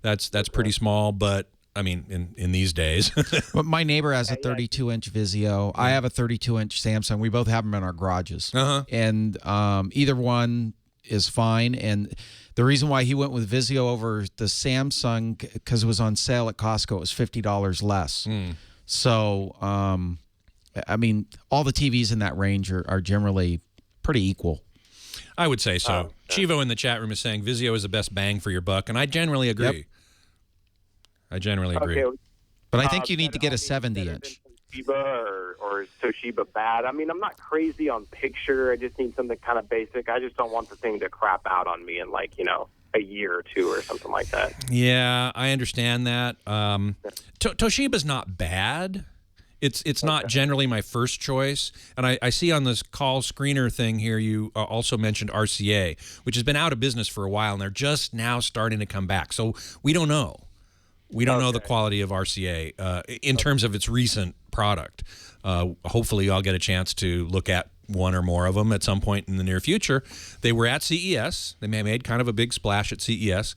That's pretty small, but I mean, in these days. But my neighbor has a 32-inch Vizio. I have a 32-inch Samsung. We both have them in our garages. And either one is fine. And the reason why he went with Vizio over the Samsung, because it was on sale at Costco, it was $50 less. So, I mean, all the TVs in that range are generally pretty equal. I would say so. Chivo in the chat room is saying Vizio is the best bang for your buck, and I generally agree. Yep. I generally agree. Okay. But I think you need to get a 70-inch. Toshiba, or is Toshiba bad? I mean, I'm not crazy on picture. I just need something kind of basic. I just don't want the thing to crap out on me in like, a year or two or something like that. Yeah, I understand that. Toshiba's not bad. It's not generally my first choice. And I see on this call screener thing here, you also mentioned RCA, which has been out of business for a while, and they're just now starting to come back. So we don't know. We don't know the quality of RCA in terms of its recent product. Hopefully I'll get a chance to look at one or more of them at some point in the near future. They were at CES. They made kind of a big splash at CES.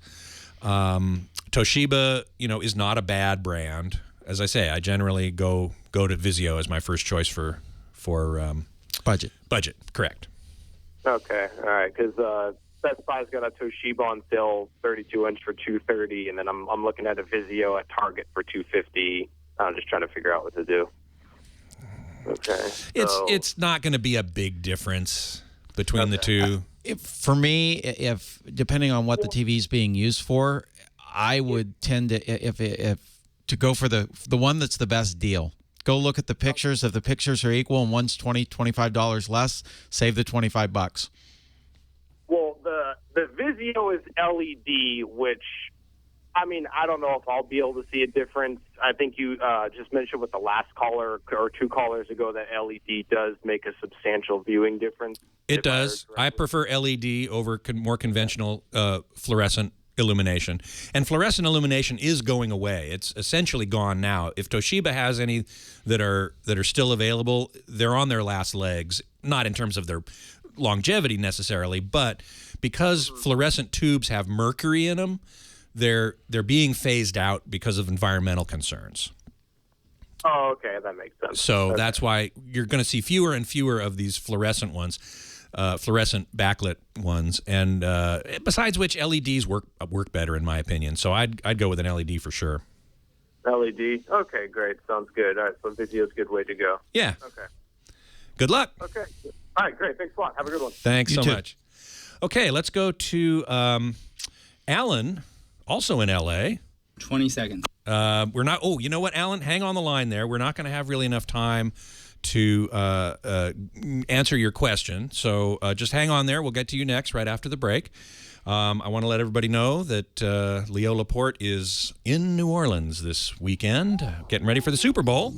Toshiba, is not a bad brand. As I say, I generally go to Vizio as my first choice for budget. Budget, correct. Okay, all right, because Best Buy's got a Toshiba on sale, 32-inch for $230, and then I'm looking at a Vizio at Target for $250. I'm just trying to figure out what to do. Okay, it's not going to be a big difference between the two. For me, if depending on what the TV is being used for, I would tend to to go for the one that's the best deal. Go look at the pictures. If the pictures are equal and one's $20, $25 less, save the $25. Well, the Vizio is LED, which, I mean, I don't know if I'll be able to see a difference. I think you just mentioned with the last caller or two callers ago that LED does make a substantial viewing difference. It does. I prefer LED over more conventional fluorescent illumination. And fluorescent illumination is going away. It's essentially gone now. If Toshiba has any that are still available, they're on their last legs, not in terms of their longevity necessarily, but because fluorescent tubes have mercury in them, they're being phased out because of environmental concerns. Oh, okay, that makes sense. So that's why you're going to see fewer and fewer of these fluorescent ones. Fluorescent backlit ones, and besides which, LEDs work better in my opinion. So I'd go with an LED for sure. LED. Okay, great. Sounds good. All right, so Vizio's a good way to go. Yeah. Okay. Good luck. Okay. All right, great. Thanks a lot. Have a good one. Thanks so much. Okay, let's go to Alan, also in LA. 20 seconds. We're not. Oh, you know what, Alan? Hang on the line there. We're not going to have really enough time to answer your question. So just hang on there. We'll get to you next, right after the break. I want to let everybody know that Leo Laporte is in New Orleans this weekend, getting ready for the Super Bowl,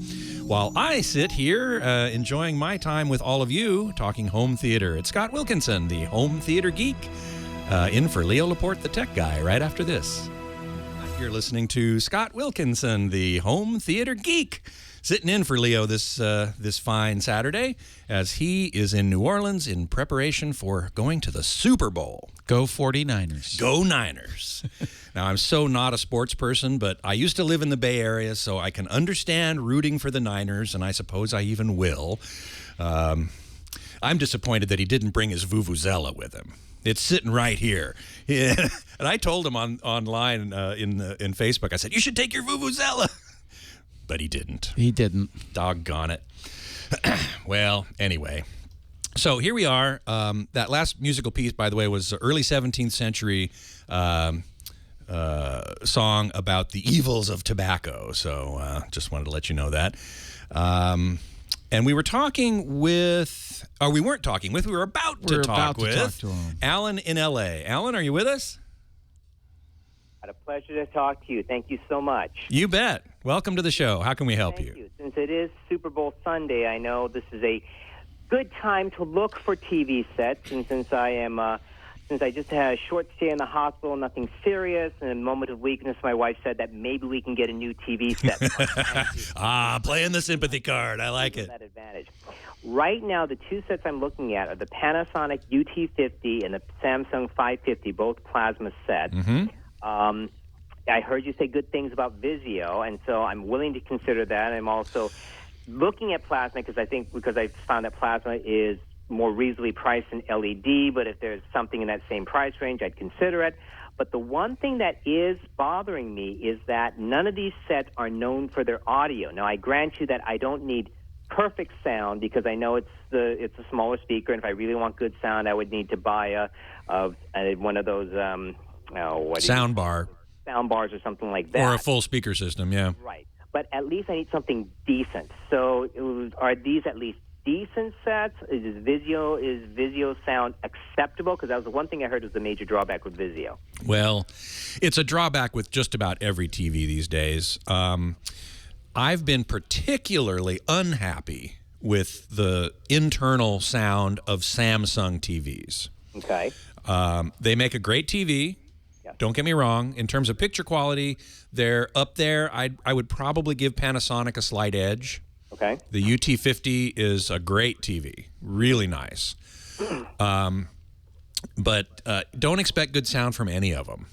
while I sit here enjoying my time with all of you, talking home theater. It's Scott Wilkinson, the home theater geek, in for Leo Laporte, the tech guy, right after this. You're listening to Scott Wilkinson, the home theater geek, sitting in for Leo this fine Saturday as he is in New Orleans in preparation for going to the Super Bowl. Go 49ers. Go Niners. Now, I'm so not a sports person, but I used to live in the Bay Area, so I can understand rooting for the Niners, and I suppose I even will. I'm disappointed that he didn't bring his vuvuzela with him. It's sitting right here. Yeah. And I told him online in Facebook, I said, you should take your vuvuzela. But he didn't. He didn't. Doggone it. Well, anyway. So here we are. That last musical piece, by the way, was an early 17th century song about the evils of tobacco. So just wanted to let you know that. And we were talking with, or we weren't talking with, we were about to talk with Alan in L.A. Alan, are you with us? A pleasure to talk to you. Thank you so much. You bet. Welcome to the show. How can we help Thank you? Since it is Super Bowl Sunday, I know this is a good time to look for TV sets, and since I just had a short stay in the hospital, nothing serious, and in a moment of weakness, my wife said that maybe we can get a new TV set. Playing the sympathy card. I like it. That advantage. Right now, the two sets I'm looking at are the Panasonic UT50 and the Samsung 550, both plasma sets. Mm-hmm. I heard you say good things about Vizio, and so I'm willing to consider that. I'm also looking at plasma because I found that plasma is more reasonably priced than LED, but if there's something in that same price range, I'd consider it. But the one thing that is bothering me is that none of these sets are known for their audio. Now, I grant you that I don't need perfect sound because I know it's a smaller speaker, and if I really want good sound, I would need to buy one of those soundbar. Soundbars or something like that. Or a full speaker system, yeah. Right. but at least I need something decent. So are these at least decent sets? Is Vizio sound acceptable? Because that was the one thing I heard was the major drawback with Vizio. Well, it's a drawback with just about every TV these days. I've been particularly unhappy with the internal sound of Samsung TVs. Okay. They make a great TV. Don't get me wrong. In terms of picture quality, they're up there. I would probably give Panasonic a slight edge. Okay. The UT50 is a great TV. Really nice. But don't expect good sound from any of them.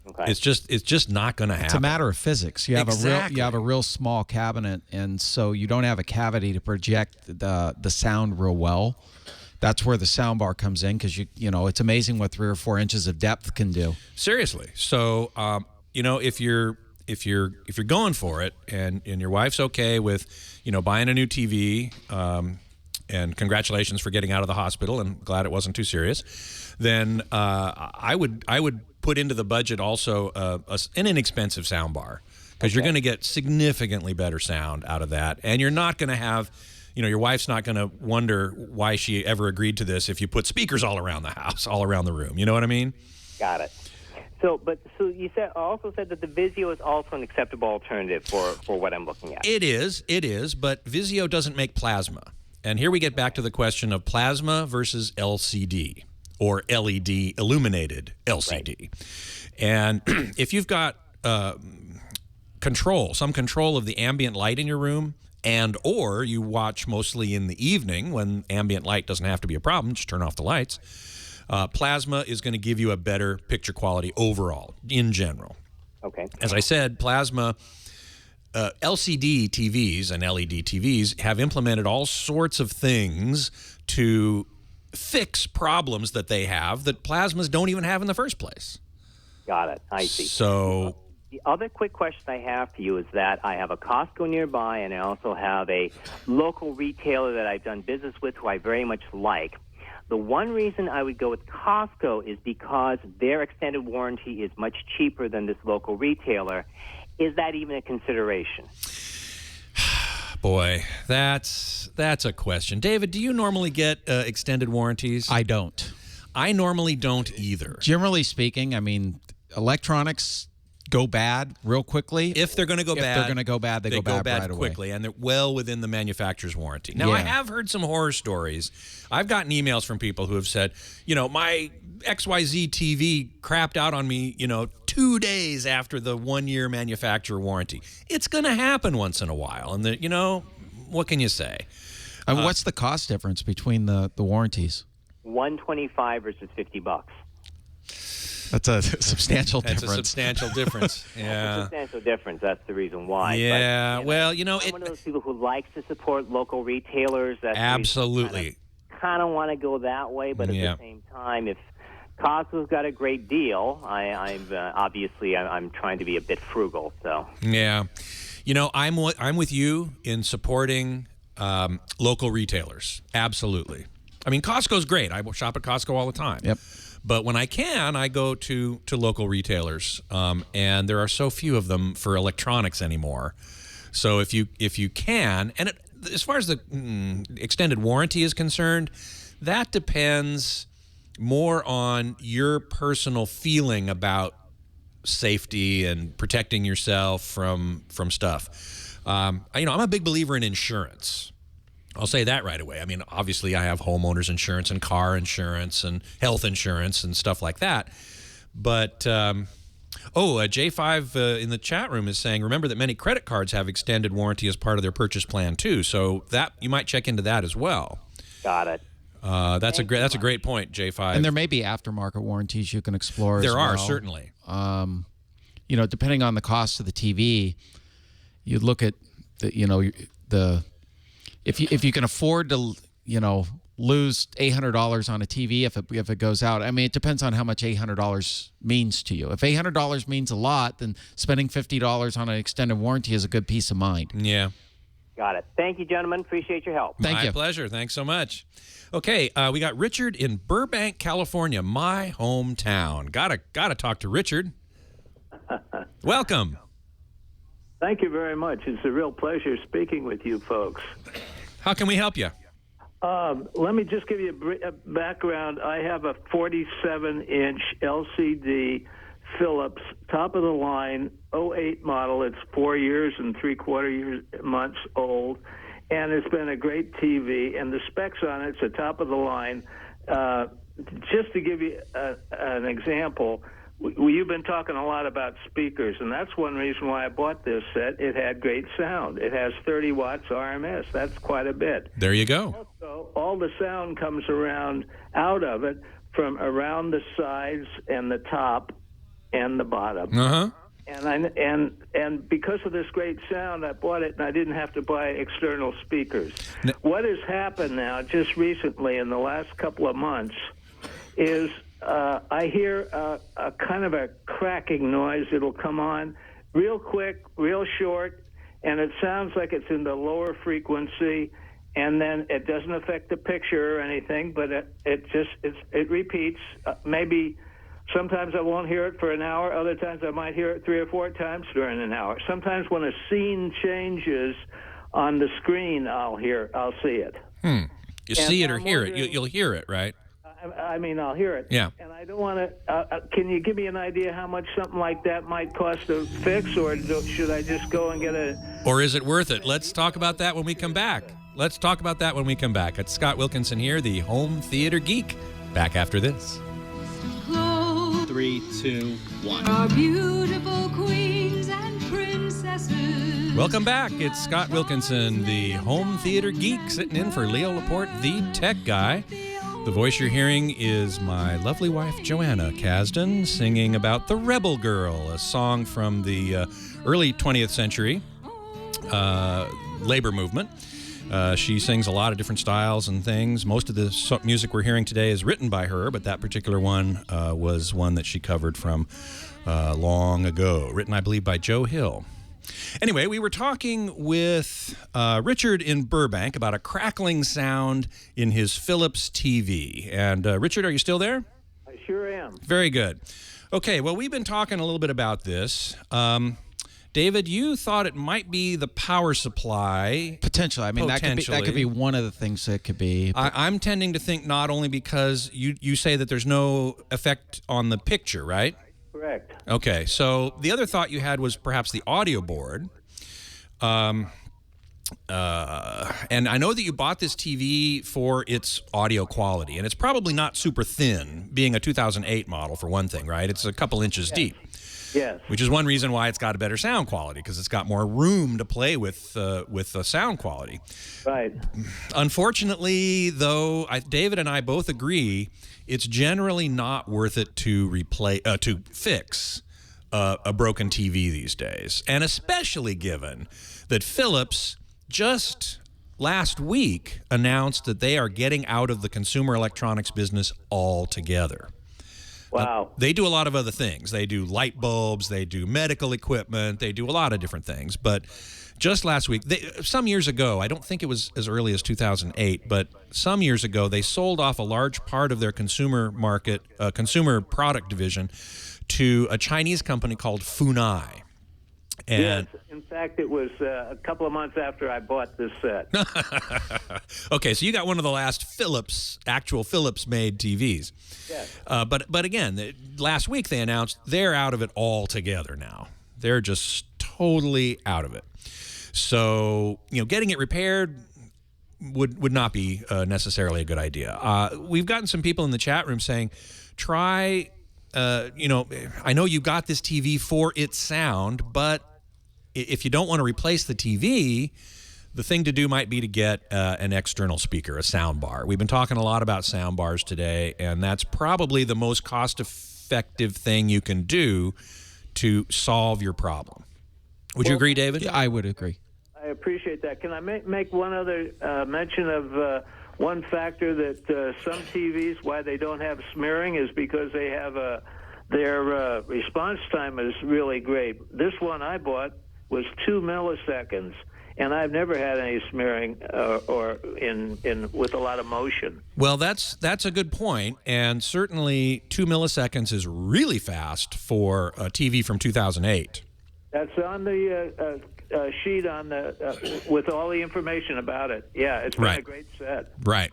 Okay. It's just not going to happen. It's a matter of physics. You have Exactly. a real small cabinet, and so you don't have a cavity to project the sound real well. That's where the soundbar comes in, because you know it's amazing what 3 or 4 inches of depth can do. Seriously. So if you're going for it, and your wife's okay with buying a new TV, and congratulations for getting out of the hospital, and glad it wasn't too serious, then I would put into the budget also an inexpensive soundbar, because you're going to get significantly better sound out of that, and you're not going to have, your wife's not going to wonder why she ever agreed to this if you put speakers all around the house, all around the room. You know what I mean? Got it. So you also said that the Vizio is also an acceptable alternative for what I'm looking at. It is, but Vizio doesn't make plasma. And here we get back to the question of plasma versus LCD, or LED illuminated LCD. Right. And if you've got some control of the ambient light in your room, and or you watch mostly in the evening when ambient light doesn't have to be a problem, just turn off the lights, plasma is going to give you a better picture quality overall, in general. Okay. As I said, plasma, LCD TVs and LED TVs have implemented all sorts of things to fix problems that they have that plasmas don't even have in the first place. Got it. I see. So the other quick question I have for you is that I have a Costco nearby, and I also have a local retailer that I've done business with who I very much like. The one reason I would go with Costco is because their extended warranty is much cheaper than this local retailer. Is that even a consideration? Boy, that's a question. David, do you normally get extended warranties? I don't. I normally don't either. Generally speaking, I mean, electronics go bad real quickly. If they're going to go bad, they're going to go bad, they go bad right quickly, away. and they're well within the manufacturer's warranty. Now, I have heard some horror stories. I've gotten emails from people who have said, my XYZ TV crapped out on me, 2 days after the 1-year manufacturer warranty. It's going to happen once in a while, and what can you say? What's the cost difference between the warranties? $125 versus $50. That's a substantial difference. That's a substantial difference. Yeah. It's a substantial difference. That's the reason why. Yeah. But, well, I'm one of those people who likes to support local retailers. That's absolutely. Kind of want to go that way, but at the same time, if Costco's got a great deal, I'm trying to be a bit frugal. So. Yeah. I'm with you in supporting local retailers. Absolutely. I mean, Costco's great. I shop at Costco all the time. Yep. But when I can, I go to local retailers, and there are so few of them for electronics anymore. So if you can, and as far as the extended warranty is concerned, that depends more on your personal feeling about safety and protecting yourself from stuff. I'm a big believer in insurance. I'll say that right away. I mean, obviously, I have homeowners insurance and car insurance and health insurance and stuff like that. But, J5 in the chat room is saying, remember that many credit cards have extended warranty as part of their purchase plan, too. So that you might check into that as well. Got it. That's a great point, J5. And there may be aftermarket warranties you can explore as well. There are, certainly. Depending on the cost of the TV, you look at if you can afford to, lose $800 on a TV if it goes out. I mean, it depends on how much $800 means to you. If $800 means a lot, then spending $50 on an extended warranty is a good peace of mind. Yeah. Got it. Thank you, gentlemen. Appreciate your help. Thank you. My pleasure. Thanks so much. Okay, we got Richard in Burbank, California, my hometown. Gotta talk to Richard. Welcome. Thank you very much. It's a real pleasure speaking with you folks. How can we help you? Let me just give you a background. I have a 47-inch LCD Philips, top of the line, '08 model. It's 4 years and 3/4 months old, and it's been a great TV. And the specs on it's a top of the line. Just to give you an example, you've been talking a lot about speakers, and that's one reason why I bought this set. It had great sound. It has 30 watts RMS. That's quite a bit. There you go. Also, all the sound comes out of it from around the sides and the top and the bottom. Uh-huh. And because of this great sound, I bought it, and I didn't have to buy external speakers. What has happened now, just recently in the last couple of months, is I hear a kind of a cracking noise. It'll come on real quick, real short, and it sounds like it's in the lower frequency, and then it doesn't affect the picture or anything, but it repeats. Maybe sometimes I won't hear it for an hour. Other times I might hear it 3 or 4 times during an hour. Sometimes when a scene changes on the screen, I'll see it. You see it or hear it. You'll hear it, right? I mean, I'll hear it. Yeah. And I don't want to. Can you give me an idea how much something like that might cost to fix, or should I just go and get a? Or is it worth it? Let's talk about that when we come back. It's Scott Wilkinson here, the home theater geek. Back after this. 3, 2, 1. Our beautiful queens and princesses. Welcome back. It's Scott Wilkinson, the home theater geek, sitting in for Leo Laporte, the tech guy. The voice you're hearing is my lovely wife, Joanna Kasdan, singing about The Rebel Girl, a song from the early 20th century labor movement. She sings a lot of different styles and things. Most of the music we're hearing today is written by her, but that particular one was one that she covered from long ago, written, I believe, by Joe Hill. Anyway, we were talking with Richard in Burbank about a crackling sound in his Philips TV. And Richard, are you still there? I sure am. Very good. Okay, well, we've been talking a little bit about this. David, you thought it might be the power supply. Potentially. I mean, that could be one of the things that it could be. I'm tending to think not only because you say that there's no effect on the picture, right? Correct. Okay, so the other thought you had was perhaps the audio board. And I know that you bought this TV for its audio quality, and it's probably not super thin, being a 2008 model for one thing, right? It's a couple inches deep. Yes. Which is one reason why it's got a better sound quality, because it's got more room to play with the sound quality. Right. Unfortunately, though, David and I both agree it's generally not worth it to fix a broken TV these days, and especially given that Philips just last week announced that they are getting out of the consumer electronics business altogether. Wow. They do a lot of other things. They do light bulbs, they do medical equipment, they do a lot of different things. But just last week, some years ago, I don't think it was as early as 2008, but some years ago, they sold off a large part of their consumer market, consumer product division, to a Chinese company called Funai. And yes, in fact, it was a couple of months after I bought this set. Okay, so you got one of the last actual Philips-made TVs. Yes. But again, last week they announced they're out of it altogether now. They're just totally out of it. So, getting it repaired would not be necessarily a good idea. We've gotten some people in the chat room saying, try, I know you got this TV for its sound, but if you don't want to replace the TV, the thing to do might be to get an external speaker, a soundbar. We've been talking a lot about soundbars today, and that's probably the most cost-effective thing you can do to solve your problem. Would you agree, David? Yeah, I would agree. I appreciate that. Can I make one other mention of one factor that some TVs, why they don't have smearing, is because they have their response time is really great. This one I bought was 2 milliseconds, and I've never had any smearing or with a lot of motion. Well, that's a good point, and certainly 2 milliseconds is really fast for a TV from 2008. That's on the sheet on the with all the information about it. Yeah, it's been a great set. Right.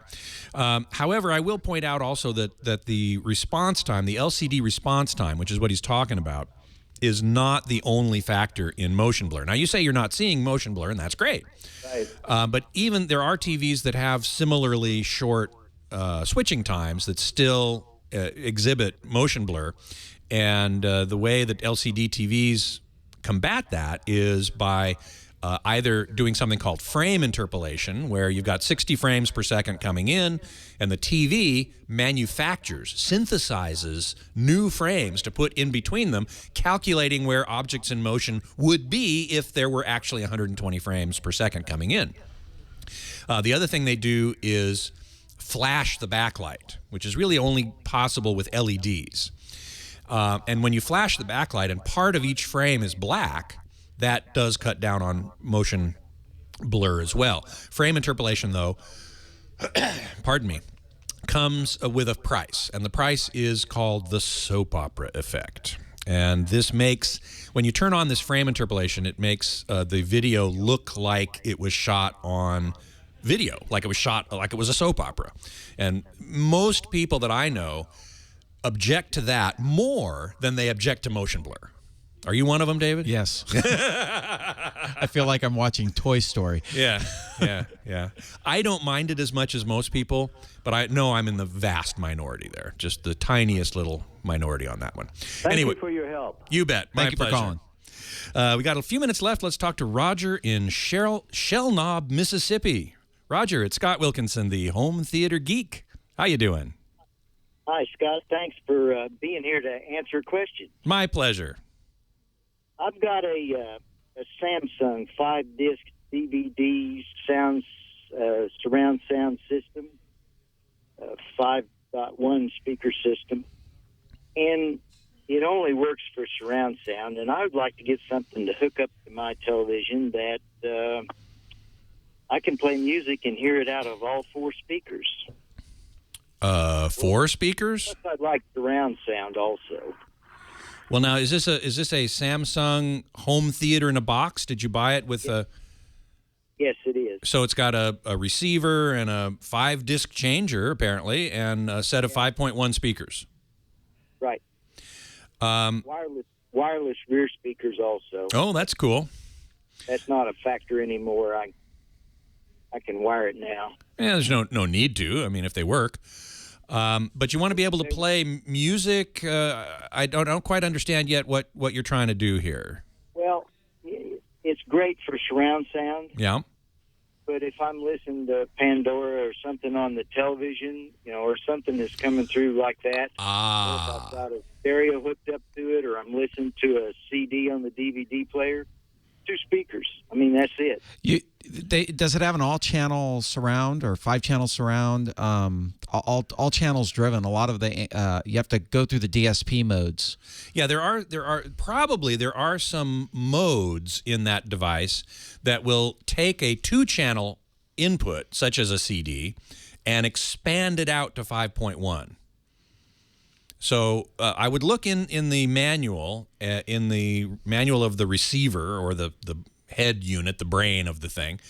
However, I will point out also that the response time, the LCD response time, which is what he's talking about, is not the only factor in motion blur. Now, you say you're not seeing motion blur, and that's great. Right. But even there are TVs that have similarly short switching times that still exhibit motion blur. And the way that LCD TVs combat that is by either doing something called frame interpolation, where you've got 60 frames per second coming in, and the TV synthesizes new frames to put in between them, calculating where objects in motion would be if there were actually 120 frames per second coming in. The other thing they do is flash the backlight, which is really only possible with LEDs. And when you flash the backlight and part of each frame is black, that does cut down on motion blur as well. Frame interpolation, though, pardon me, comes with a price, and the price is called the soap opera effect. And this makes, when you turn on this frame interpolation, it makes the video look like it was shot on video, like it was shot like it was a soap opera. And most people that I know object to that more than they object to motion blur. Are you one of them, David? Yes. I feel like I'm watching Toy Story. Yeah. I don't mind it as much as most people, but I know I'm in the vast minority there, just the tiniest little minority on that one. Thank you for your help. You bet. Thank you for calling. We got a few minutes left. Let's talk to Roger in Shell Knob, Mississippi. Roger, it's Scott Wilkinson, the home theater geek. How you doing? Hi, Scott. Thanks for being here to answer questions. My pleasure. I've got a Samsung 5-disc DVD surround sound system, 5.1 speaker system, and it only works for surround sound. And I would like to get something to hook up to my television that I can play music and hear it out of all 4 speakers. 4 speakers? Plus, I'd like surround sound also. Well, now is this a Samsung home theater in a box? Did you buy it with a? Yes, it is. So it's got a receiver and a 5-disc changer apparently, and a set of 5.1 speakers. Right. Wireless rear speakers also. Oh, that's cool. That's not a factor anymore. I can wire it now. Yeah, there's no need to. I mean, if they work. But you want to be able to play music. I don't quite understand yet what you're trying to do here. Well, it's great for surround sound. Yeah. But if I'm listening to Pandora or something on the television, or something that's coming through like that, or if I've got a stereo hooked up to it, or I'm listening to a CD on the DVD player, 2 speakers. I mean, that's it. Does it have an all-channel surround or 5-channel surround? All channels driven. A lot of you have to go through the DSP modes. Yeah, there are some modes in that device that will take a 2-channel input, such as a CD, and expand it out to 5.1. So I would look in the manual, of the receiver or the head unit, the brain of the thing,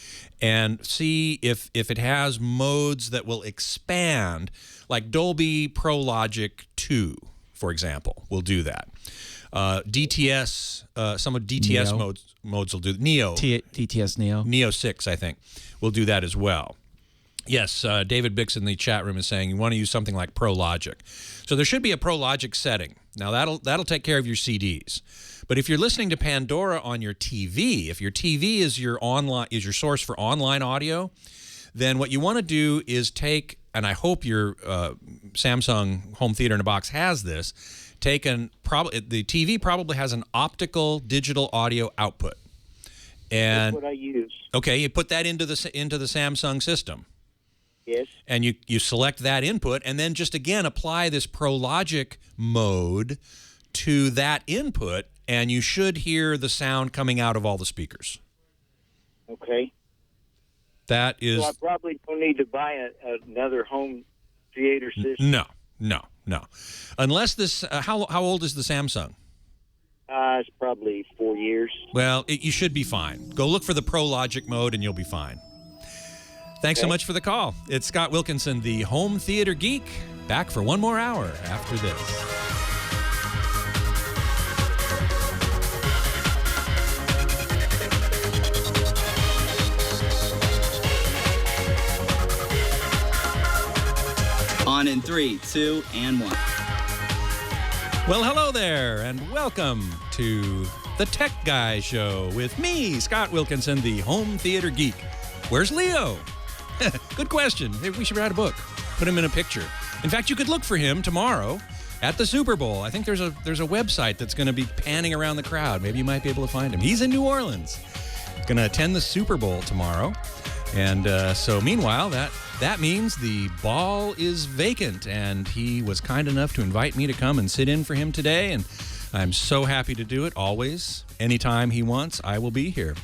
and see if it has modes that will expand, like Dolby Pro Logic 2, for example, will do that. DTS, some of DTS Neo. modes will do Neo. DTS Neo. Neo 6, I think, will do that as well. Yes, David Bix in the chat room is saying you want to use something like Pro Logic. So there should be a Pro Logic setting. Now that'll take care of your CDs. But if you're listening to Pandora on your TV, if your TV is your source for online audio, then what you want to do is take, and I hope your Samsung home theater in a box has this, the TV probably has an optical digital audio output. And that's what I use. Okay, you put that into the Samsung system. Yes. And you select that input, and then just again apply this Pro Logic mode to that input, and you should hear the sound coming out of all the speakers. Okay. That is. So I probably don't need to buy another home theater system. No. Unless this, how old is the Samsung? It's probably 4 years. Well, you should be fine. Go look for the Pro Logic mode and you'll be fine. Thanks so much for the call. It's Scott Wilkinson, the home theater geek, back for one more hour after this. On in 3, 2, and 1. Well, hello there, and welcome to the Tech Guy Show with me, Scott Wilkinson, the home theater geek. Where's Leo? Good question. Maybe we should write a book. Put him in a picture. In fact, you could look for him tomorrow at the Super Bowl. I think there's a website that's going to be panning around the crowd. Maybe you might be able to find him. He's in New Orleans. Going to attend the Super Bowl tomorrow. And so meanwhile, that means the ball is vacant, and he was kind enough to invite me to come and sit in for him today, and I'm so happy to do it always. Anytime he wants, I will be here.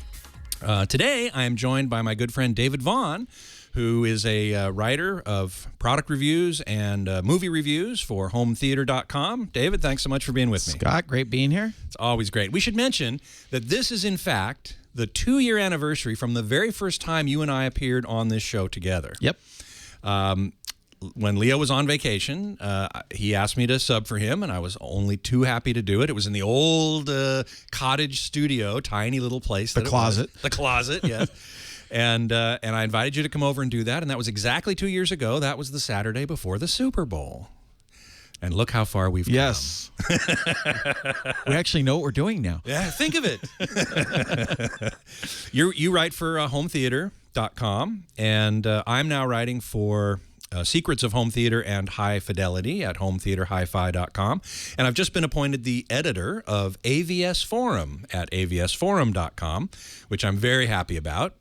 Today, I am joined by my good friend David Vaughn, who is a writer of product reviews and movie reviews for hometheater.com. David, thanks so much for being with me. Scott, great being here. It's always great. We should mention that this is, in fact, the 2-year anniversary from the very first time you and I appeared on this show together. Yep. When Leo was on vacation, he asked me to sub for him, and I was only too happy to do it. It was in the old cottage studio, tiny little place. The closet. The closet, yes. And I invited you to come over and do that, and that was exactly 2 years ago. That was the Saturday before the Super Bowl. And look how far we've come. Yes. We actually know what we're doing now. Yeah, think of it. You write for hometheater.com, and I'm now writing for Secrets of Home Theater and High Fidelity at hometheaterhifi.com. And I've just been appointed the editor of AVS Forum at avsforum.com, which I'm very happy about.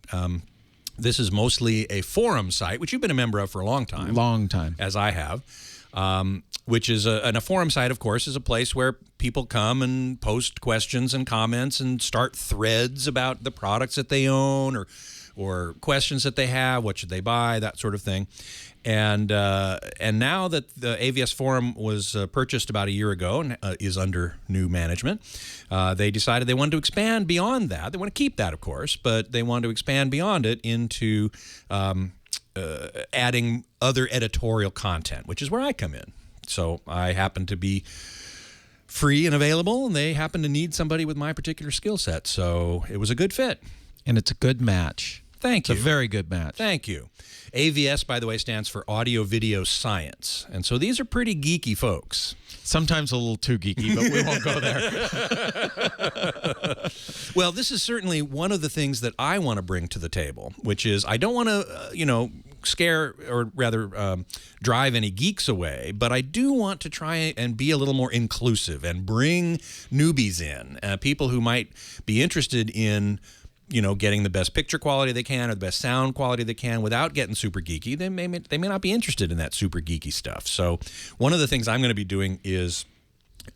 This is mostly a forum site, which you've been a member of for a long time. Long time. As I have. Which is a forum site, of course, is a place where people come and post questions and comments and start threads about the products that they own or questions that they have, what should they buy, that sort of thing. And now that the AVS Forum was purchased about a year ago and is under new management, they decided they wanted to expand beyond that. They want to keep that, of course, but they wanted to expand beyond it into adding other editorial content, which is where I come in. So I happen to be free and available, and they happen to need somebody with my particular skill set. So it was a good fit. And it's a good match. Thank you. It's a very good match. Thank you. AVS, by the way, stands for Audio Video Science. And so these are pretty geeky folks. Sometimes a little too geeky, but we won't go there. Well, this is certainly one of the things that I want to bring to the table, which is I don't want to, scare or rather drive any geeks away, but I do want to try and be a little more inclusive and bring newbies in, people who might be interested in getting the best picture quality they can or the best sound quality they can without getting super geeky. They may not be interested in that super geeky stuff. So one of the things I'm going to be doing is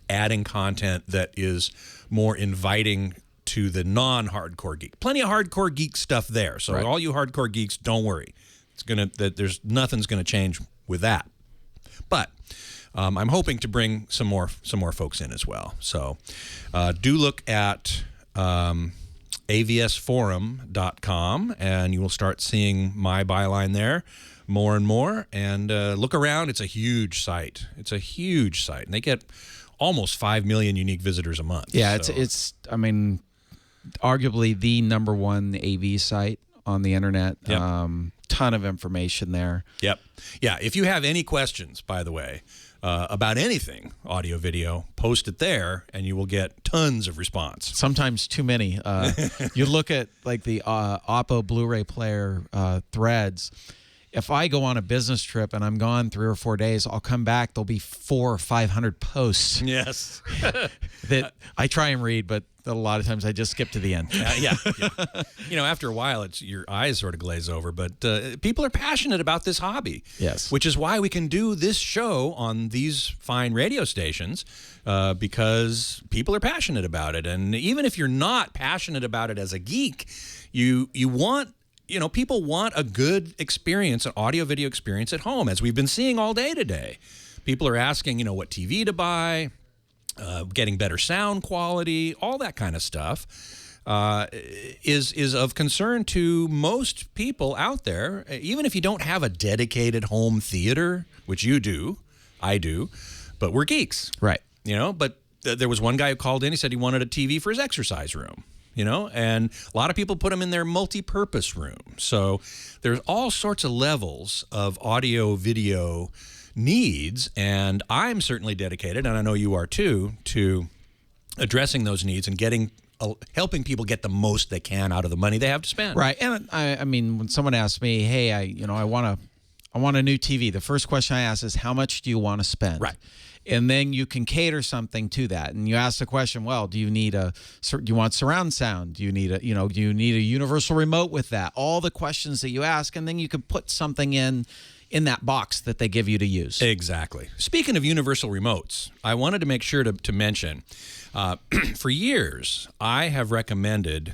adding content that is more inviting to the non-hardcore geek. Plenty of hardcore geek stuff there. So all you hardcore geeks, don't worry. There's nothing's going to change with that. But I'm hoping to bring some more folks in as well. So do look at avsforum.com, and you will start seeing my byline there more and more. And look around. It's a huge site. And they get almost 5 million unique visitors a month. Yeah, so. it's arguably the #1 AV site on the internet. Yep. Ton of information there. Yep. Yeah, if you have any questions, by the way, about anything audio video, post it there and you will get tons of response. Sometimes too many. You look at like the Oppo Blu-ray player threads. If I go on a business trip and I'm gone 3 or 4 days, I'll come back. There'll be 400 or 500 posts. Yes. That I try and read, but a lot of times I just skip to the end. Yeah. After a while, your eyes sort of glaze over. But people are passionate about this hobby. Yes. Which is why we can do this show on these fine radio stations, because people are passionate about it. And even if you're not passionate about it as a geek, you want... people want a good experience, an audio-video experience at home, as we've been seeing all day today. People are asking, what TV to buy, getting better sound quality, all that kind of stuff is of concern to most people out there, even if you don't have a dedicated home theater, which you do, I do, but we're geeks. Right. You know, but there was one guy who called in, he said he wanted a TV for his exercise room. You know, and a lot of people put them in their multi-purpose room. So there's all sorts of levels of audio, video needs, and I'm certainly dedicated, and I know you are too, to addressing those needs and helping people get the most they can out of the money they have to spend. Right. And I mean, when someone asks me, hey, I want a new TV, the first question I ask is, how much do you want to spend? Right. And then you can cater something to that. And you ask the question, well, do you want surround sound? Do you need a universal remote with that? All the questions that you ask, and then you can put something in that box that they give you to use. Exactly. Speaking of universal remotes, I wanted to make sure to mention, for years, I have recommended,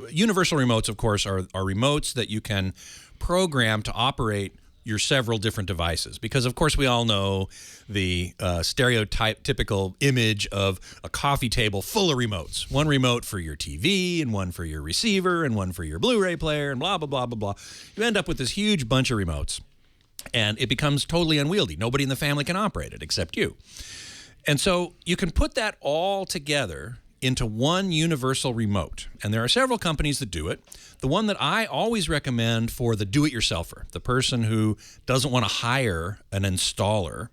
universal remotes, of course, are remotes that you can program to operate your several different devices, because of course we all know the typical image of a coffee table full of remotes. One remote for your TV and one for your receiver and one for your Blu-ray player and blah, blah, blah, blah, blah. You end up with this huge bunch of remotes and it becomes totally unwieldy. Nobody in the family can operate it except you. And so you can put that all together into one universal remote. And there are several companies that do it. The one that I always recommend for the do-it-yourselfer, the person who doesn't want to hire an installer,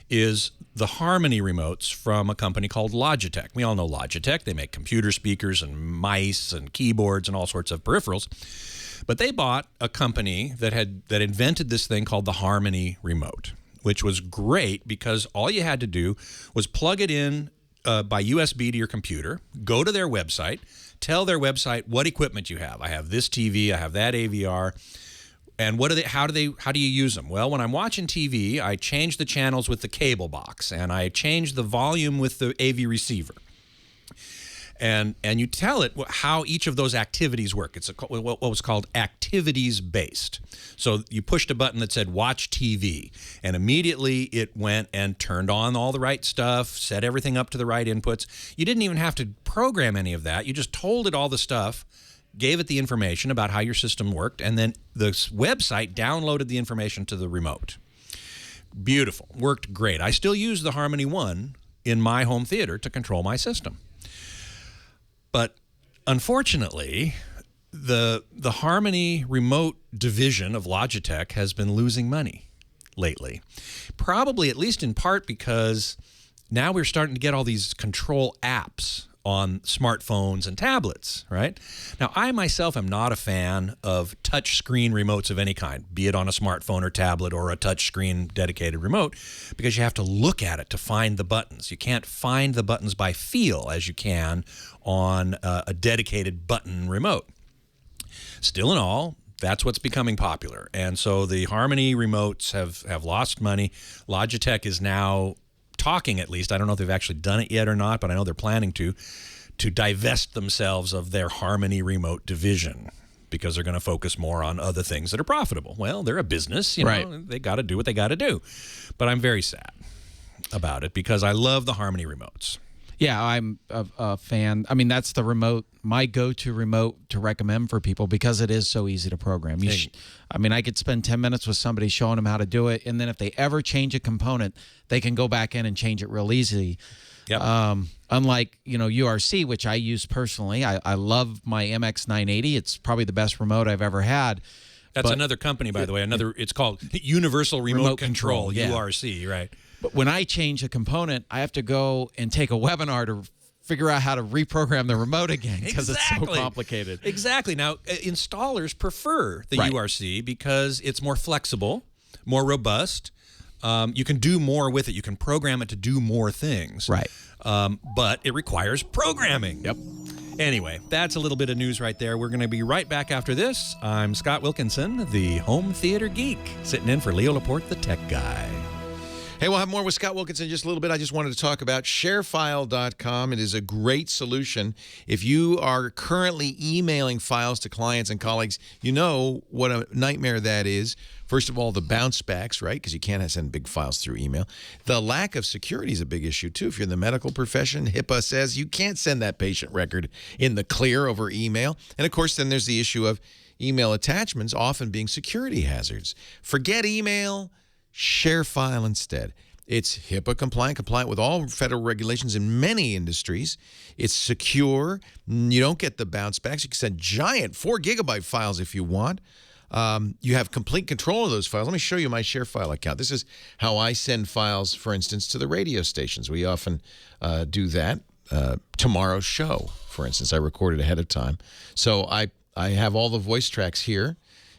is the Harmony remotes from a company called Logitech. We all know Logitech. They make computer speakers and mice and keyboards and all sorts of peripherals. But they bought a company that invented this thing called the Harmony remote, which was great because all you had to do was plug it in by USB to your computer, go to their website, tell their website what equipment you have. I have this TV, I have that AVR, and how do you use them? Well, when I'm watching TV, I change the channels with the cable box, and I change the volume with the AV receiver. And you tell it how each of those activities work. It's what was called activities-based. So you pushed a button that said watch TV, and immediately it went and turned on all the right stuff, set everything up to the right inputs. You didn't even have to program any of that. You just told it all the stuff, gave it the information about how your system worked, and then the website downloaded the information to the remote. Beautiful. Worked great. I still use the Harmony One in my home theater to control my system. But unfortunately, the Harmony remote division of Logitech has been losing money lately. Probably at least in part because now we're starting to get all these control apps on smartphones and tablets, right? Now, I myself am not a fan of touch screen remotes of any kind, be it on a smartphone or tablet or a touch screen dedicated remote, because you have to look at it to find the buttons. You can't find the buttons by feel as you can on a dedicated button remote. Still in all, that's what's becoming popular. And so the Harmony remotes have lost money. Logitech is now talking, at least, I don't know if they've actually done it yet or not, but I know they're planning to divest themselves of their Harmony remote division because they're going to focus more on other things that are profitable. Well, they're a business, you know, they got to do what they got to do. But I'm very sad about it because I love the Harmony remotes. Yeah, I'm a fan. I mean, that's the remote, my go-to remote to recommend for people because it is so easy to program. I mean, I could spend 10 minutes with somebody showing them how to do it, and then if they ever change a component, they can go back in and change it real easy. Yep. Unlike, URC, which I use personally. I love my MX980. It's probably the best remote I've ever had. That's another company, by the way. It's called Universal Remote Control, yeah. URC, right? But when I change a component, I have to go and take a webinar to figure out how to reprogram the remote again because it's so complicated. Exactly. Now, installers prefer the URC because it's more flexible, more robust. You can do more with it. You can program it to do more things. Right. But it requires programming. Yep. Anyway, that's a little bit of news right there. We're going to be right back after this. I'm Scott Wilkinson, the home theater geek, sitting in for Leo Laporte, the tech guy. Hey, we'll have more with Scott Wilkinson in just a little bit. I just wanted to talk about sharefile.com. It is a great solution. If you are currently emailing files to clients and colleagues, you know what a nightmare that is. First of all, the bounce backs, right? Because you can't send big files through email. The lack of security is a big issue, too. If you're in the medical profession, HIPAA says you can't send that patient record in the clear over email. And, of course, then there's the issue of email attachments often being security hazards. Forget email. ShareFile instead. It's HIPAA compliant with all federal regulations in many industries. It's secure. You don't get the bounce backs. You can send giant 4 gigabyte files if you want. You have complete control of those files. Let me show you my ShareFile account. This is how I send files, for instance, to the radio stations. We often do that. Tomorrow's show, for instance, I recorded ahead of time. So I have all the voice tracks here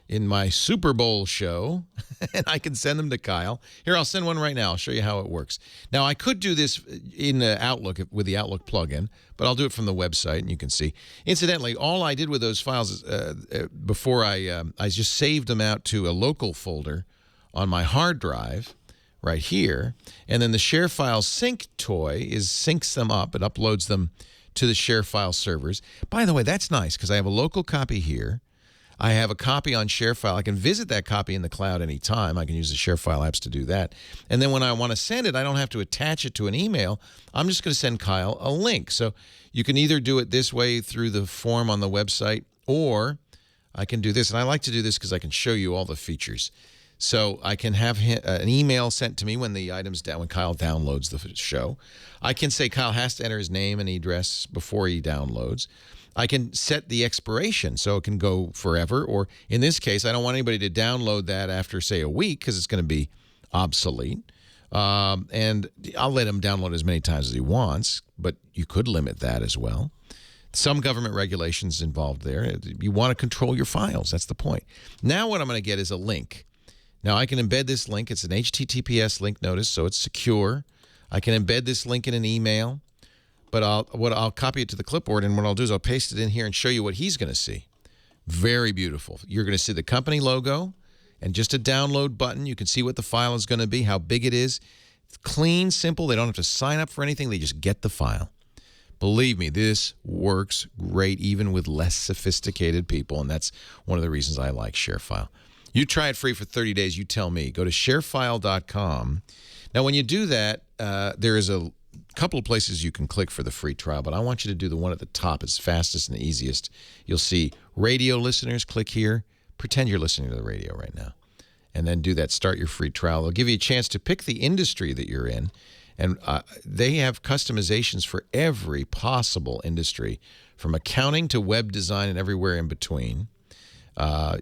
in my Super Bowl show, and I can send them to Kyle. Here, I'll send one right now. I'll show you how it works. Now, I could do this in Outlook with the Outlook plugin, but I'll do it from the website, and you can see. Incidentally, all I did with those files is, before I just saved them out to a local folder on my hard drive right here, and then the ShareFile sync toy syncs them up. It uploads them to the ShareFile servers. By the way, that's nice because I have a local copy here. I have a copy on ShareFile. I can visit that copy in the cloud anytime. I can use the ShareFile apps to do that. And then when I want to send it, I don't have to attach it to an email. I'm just going to send Kyle a link. So you can either do it this way through the form on the website, or I can do this. And I like to do this because I can show you all the features. So I can have an email sent to me when the item's down, when Kyle downloads the show. I can say Kyle has to enter his name and address before he downloads. I can set the expiration so it can go forever, or in this case, I don't want anybody to download that after, say, a week because it's going to be obsolete. And I'll let him download as many times as he wants, but you could limit that as well. Some government regulations involved there. You want to control your files. That's the point. Now what I'm going to get is a link. Now I can embed this link. It's an HTTPS link, notice, so it's secure. I can embed this link in an email. But I'll copy it to the clipboard, and what I'll do is I'll paste it in here and show you what he's going to see. Very beautiful. You're going to see the company logo and just a download button. You can see what the file is going to be, how big it is. It's clean, simple. They don't have to sign up for anything. They just get the file. Believe me, this works great even with less sophisticated people, and that's one of the reasons I like ShareFile. You try it free for 30 days. You tell me. Go to sharefile.com. Now, when you do that, there is a couple of places you can click for the free trial, but I want you to do the one at the top. It's fastest and easiest. You'll see radio listeners. Click here. Pretend you're listening to the radio right now. And then do that. Start your free trial. They'll give you a chance to pick the industry that you're in. And they have customizations for every possible industry, from accounting to web design and everywhere in between.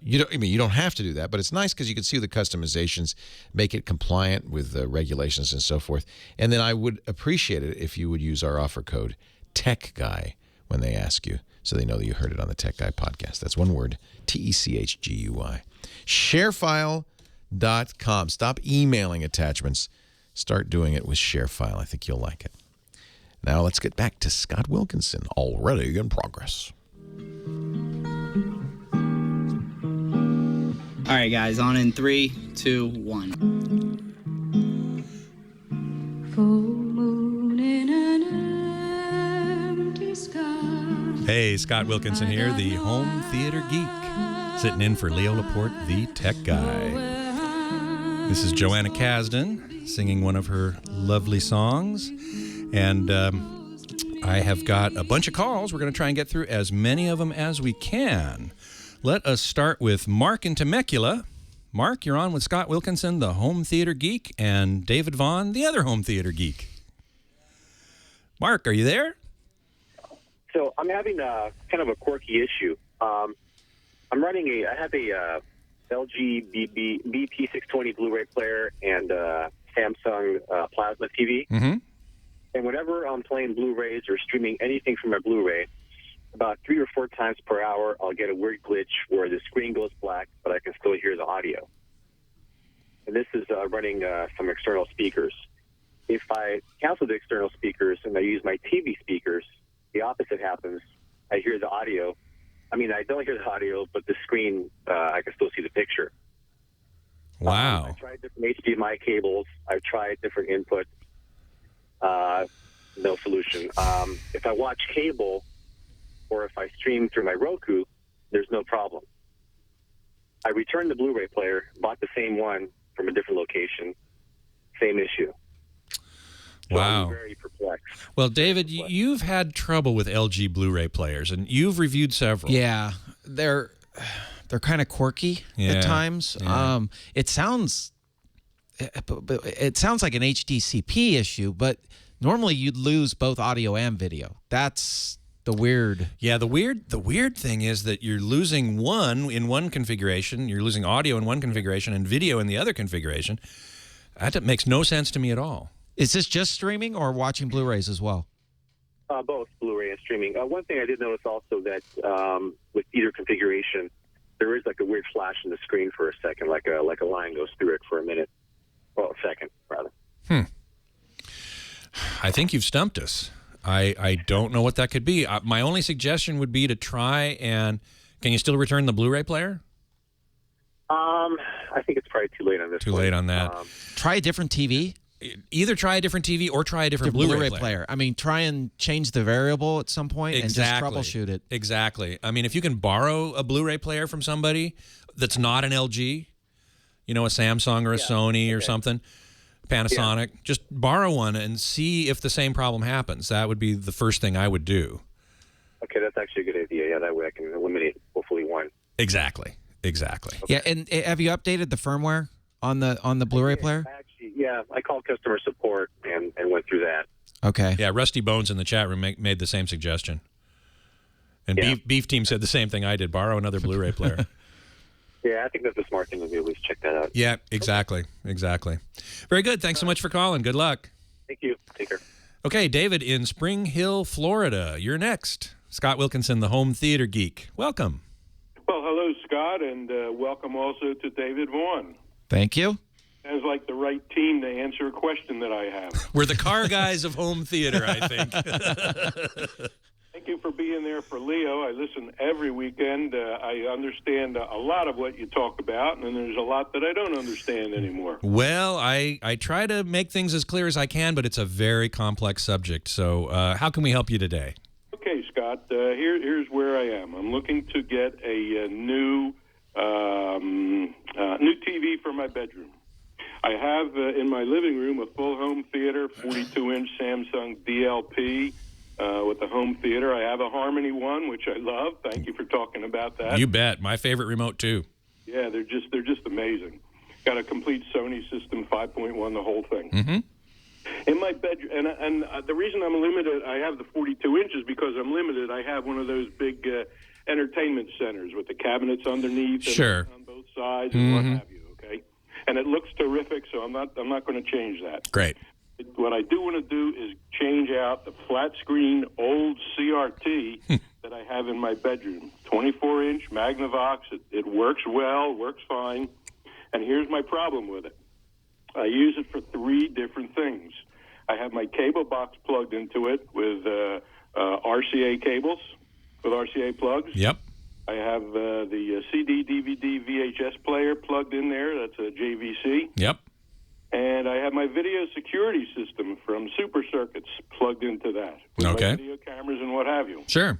You don't have to do that, but it's nice because you can see the customizations, make it compliant with the regulations and so forth. And then I would appreciate it if you would use our offer code TechGuy when they ask you, so they know that you heard it on the Tech Guy podcast. That's one word, TECHGUY. Sharefile.com. Stop emailing attachments. Start doing it with ShareFile. I think you'll like it. Now let's get back to Scott Wilkinson, already in progress. All right, guys, on in 3, 2, 1. Full moon in an empty sky. Hey, Scott Wilkinson here, the home theater geek, sitting in for Leo Laporte, the tech guy. This is Joanna Kasdan singing one of her lovely songs, and I have got a bunch of calls. We're going to try and get through as many of them as we can. Let us start with Mark in Temecula. Mark, you're on with Scott Wilkinson, the home theater geek, and David Vaughn, the other home theater geek. Mark, are you there? So I'm having kind of a quirky issue. I have a LG BP620 Blu-ray player and Samsung plasma TV. Mm-hmm. And whenever I'm playing Blu-rays or streaming anything from a Blu-ray, about 3 or 4 times per hour, I'll get a weird glitch where the screen goes black, but I can still hear the audio. And this is running some external speakers. If I cancel the external speakers and I use my TV speakers, the opposite happens. I hear the audio. I mean, I don't hear the audio, but the screen, I can still see the picture. Wow. I tried different HDMI cables. I've tried different inputs. No solution. If I watch cable or if I stream through my Roku, there's no problem. I returned the Blu-ray player, bought the same one from a different location, same issue. So Wow. I'm very perplexed. Well, David, you've had trouble with LG Blu-ray players, and you've reviewed several. Yeah, they're kind of quirky at times. Yeah. It sounds like an HDCP issue, but normally you'd lose both audio and video. That's the weird. Yeah, the weird thing is that you're losing one in one configuration, you're losing audio in one configuration and video in the other configuration. That makes no sense to me at all. Is this just streaming or watching Blu-rays as well? Both Blu-ray and streaming. One thing I did notice also that with either configuration, there is like a weird flash in the screen for a second, like a line goes through it for a minute. Well, a second, rather. I think you've stumped us. I don't know what that could be. My only suggestion would be to try and... Can you still return the Blu-ray player? I think it's probably too late on this Too one. late on that. Try a different TV. Either try a different TV or try a different Blu-ray player. I mean, try and change the variable at some point and just troubleshoot it. Exactly. I mean, if you can borrow a Blu-ray player from somebody that's not an LG, a Samsung or a Sony or something, Panasonic, just borrow one and see if the same problem happens. That would be the first thing I would do. Okay, that's actually a good idea. Yeah, that way I can eliminate hopefully one. Exactly. Yeah, and have you updated the firmware on the Blu-ray player? Yeah, I called customer support and went through that. Okay. Yeah, Rusty Bones in the chat room made the same suggestion. And Beef Team said the same thing I did. Borrow another Blu-ray player. Yeah, I think that's a smart thing to do. At least check that out. Yeah, exactly. Very good. Thanks so much for calling. Good luck. Thank you. Take care. Okay, David in Spring Hill, Florida. You're next. Scott Wilkinson, the home theater geek. Welcome. Well, hello, Scott, and welcome also to David Vaughn. Thank you. Sounds like the right team to answer a question that I have. We're the car guys of home theater, I think. Thank you for being there for Leo. I listen every weekend. I understand a lot of what you talk about, and then there's a lot that I don't understand anymore. Well, I try to make things as clear as I can, but it's a very complex subject. So how can we help you today? Okay, Scott, here's where I am. I'm looking to get a new TV for my bedroom. I have in my living room a full home theater, 42-inch Samsung DLP with a home theater. I have a Harmony one, which I love. Thank you for talking about that. You bet. My favorite remote, too. Yeah, they're just amazing. Got a complete Sony system, 5.1, the whole thing. Mm-hmm. In my bedroom, and the reason I'm limited, I have the 42 inches because I'm limited. I have one of those big entertainment centers with the cabinets underneath, sure, and on both sides, and what have you. Okay, and it looks terrific. So I'm not going to change that. Great. What I do want to do is change out the flat screen old CRT that I have in my bedroom. 24-inch Magnavox. It works well, works fine. And here's my problem with it. I use it for three different things. I have my cable box plugged into it with RCA cables, with RCA plugs. Yep. I have the CD, DVD, VHS player plugged in there. That's a JVC. Yep. And I have my video security system from Super Circuits plugged into that. With okay. my video cameras and what have you. Sure.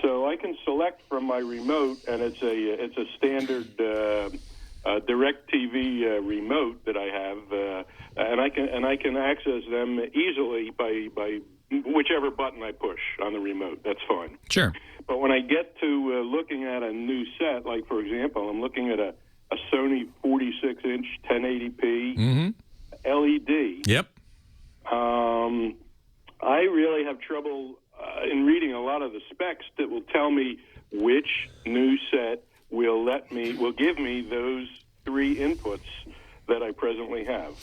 So I can select from my remote, and it's a standard DirecTV remote that I have, and I can access them easily by whichever button I push on the remote. That's fine. Sure. But when I get to looking at a new set, like for example, I'm looking at a Sony 46-inch 1080p LED. Yep. I really have trouble in reading a lot of the specs that will tell me which new set will give me those three inputs that I presently have.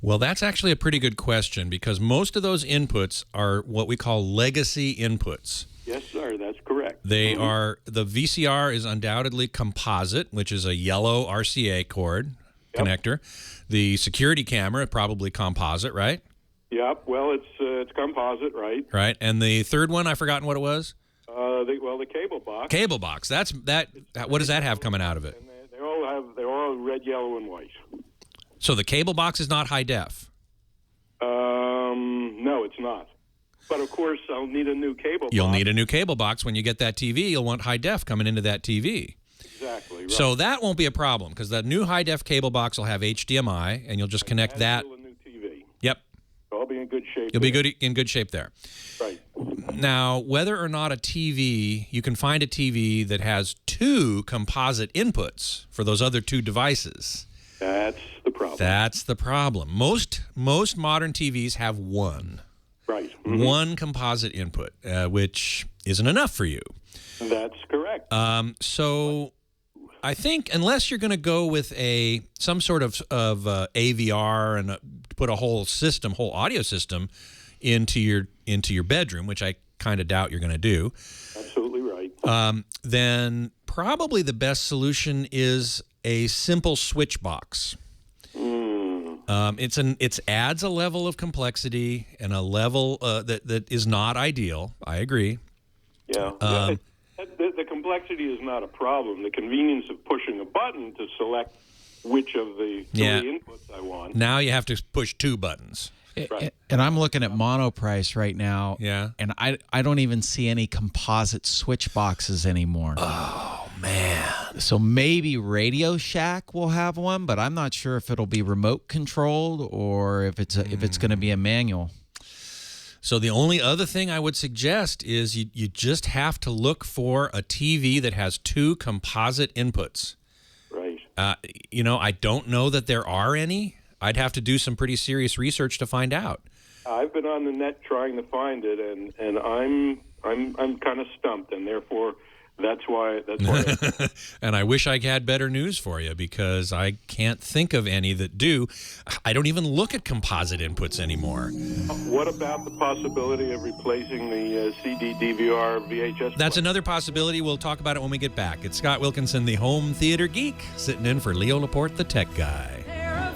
Well, that's actually a pretty good question because most of those inputs are what we call legacy inputs. Yes, sir, that's correct. They are, the VCR is undoubtedly composite, which is a yellow RCA cord connector. The security camera, probably composite, right? Yep, well, it's composite, right? Right, and the third one, I've forgotten what it was? The cable box. Cable box. What does that have coming out of it? They all they're all red, yellow, and white. So the cable box is not high def? No, it's not. But, of course, I'll need a new cable box. You'll need a new cable box. When you get that TV, you'll want high def coming into that TV. Exactly, right. So that won't be a problem because the new high def cable box will have HDMI, and you'll just connect that. A new TV. Yep. I'll be in good shape. You'll be in good shape there. Right. Now, whether or not a TV, you can find a TV that has 2 composite inputs for those other 2 devices. That's the problem. That's the problem. Most modern TVs have 1. Right. 1 composite input, which isn't enough for you. That's correct. So I think unless you're going to go with some sort of AVR and put a whole audio system into your bedroom, which I kind of doubt you're going to do. Absolutely right. Then probably the best solution is a simple switch box. It adds a level of complexity and a level that is not ideal. I agree. Yeah. The complexity is not a problem. The convenience of pushing a button to select which of the 3 inputs I want. Now you have to push 2 buttons. Right. And I'm looking at Monoprice right now. Yeah. And I don't even see any composite switch boxes anymore. Oh, man. So maybe Radio Shack will have one, but I'm not sure if it'll be remote controlled or if it's going to be a manual. So the only other thing I would suggest is you just have to look for a TV that has 2 composite inputs. Right. I don't know that there are any. I'd have to do some pretty serious research to find out. I've been on the net trying to find it, and I'm kind of stumped, and therefore that's why. And I wish I had better news for you because I can't think of any that do. I don't even look at composite inputs anymore. What about the possibility of replacing the CD, DVR, VHS? That's another possibility. We'll talk about it when we get back. It's Scott Wilkinson, the home theater geek, sitting in for Leo Laporte, the tech guy.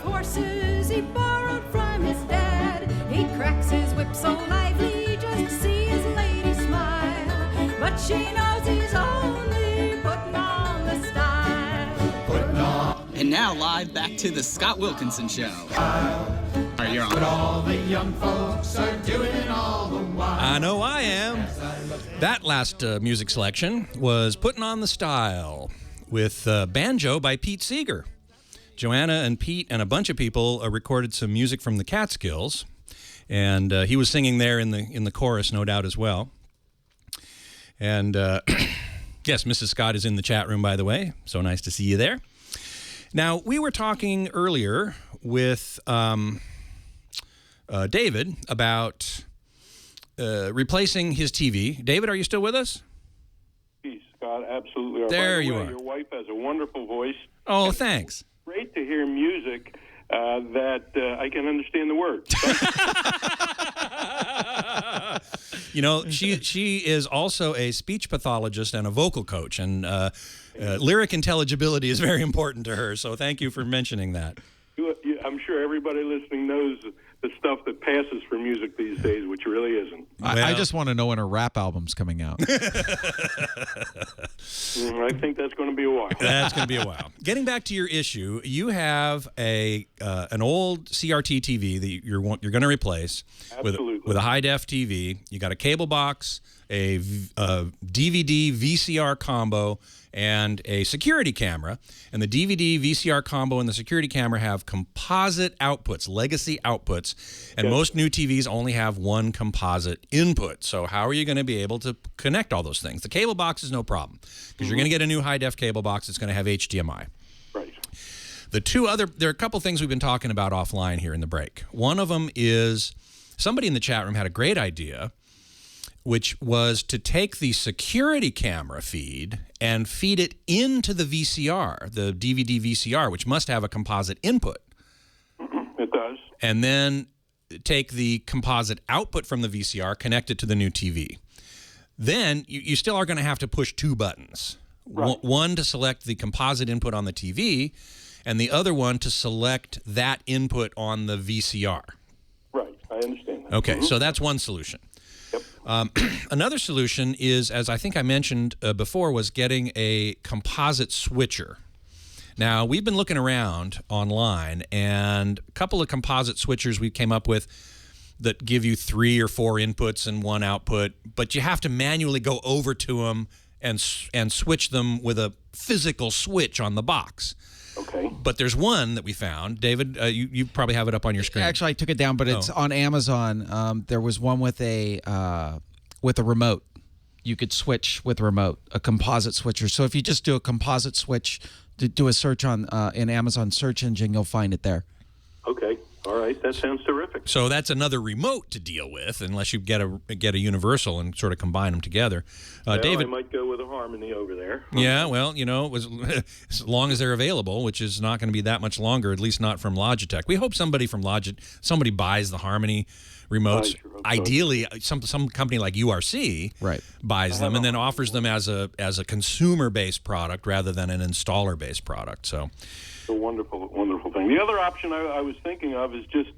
Horses he borrowed from his dad. He cracks his whip so lively just to see his lady smile. But she knows he's only putting on the style. And now live back to the Scott Wilkinson Show. All right, you're on. But all the young folks are doing it all the while. I know I am. That last music selection was Putting on the Style with Banjo by Pete Seeger. Joanna and Pete and a bunch of people recorded some music from the Catskills, and he was singing there in the chorus, no doubt, as well. And yes, Mrs. Scott is in the chat room, by the way. So nice to see you there. Now, we were talking earlier with David about replacing his TV. David, are you still with us? Peace, Scott, absolutely. There By the you way, are. Your wife has a wonderful voice. Oh, thanks. Great to hear music that I can understand the words. She is also a speech pathologist and a vocal coach, and lyric intelligibility is very important to her, so thank you for mentioning that. I'm sure everybody listening knows the stuff that passes for music these days, which really isn't. I just want to know when her rap album's coming out. I think that's going to be a while. That's going to be a while. Getting back to your issue, you have an old CRT TV that you're going to replace with a high def TV. You got a cable box, a DVD VCR combo, and a security camera. And the DVD VCR combo and the security camera have composite outputs, legacy outputs, and most new TVs only have 1 composite input. So how are you going to be able to connect all those things? The cable box is no problem because you're going to get a new high def cable box. It's going to have HDMI. Right. There are a couple things we've been talking about offline here in the break. One of them is somebody in the chat room had a great idea, which was to take the security camera feed and feed it into the VCR, the DVD VCR, which must have a composite input. It does. And then take the composite output from the VCR, connect it to the new TV. Then you still are going to have to push 2 buttons. Right. One to select the composite input on the TV, and the other one to select that input on the VCR. Right, I understand that. Okay, so that's one solution. Another solution is, as I think I mentioned before, was getting a composite switcher. Now, we've been looking around online, and a couple of composite switchers we came up with that give you 3 or 4 inputs and 1 output, but you have to manually go over to them and switch them with a physical switch on the box. Okay. But there's one that we found. David, you probably have it up on your screen. Actually, I took it down, but it's on Amazon. There was one with a remote. You could switch with a remote, a composite switcher. So if you just do a composite switch, do a search on in Amazon search engine, you'll find it there. Okay. All right. That sounds terrific. So that's another remote to deal with, unless you get a universal and sort of combine them together. David, I might go with a Harmony over there. Yeah, well, it was as long as they're available, which is not going to be that much longer, at least not from Logitech. We hope somebody from somebody buys the Harmony remotes. Ideally, some company like URC buys them and then offers them as a consumer-based product rather than an installer-based product. So, a wonderful, wonderful thing. The other option I was thinking of is just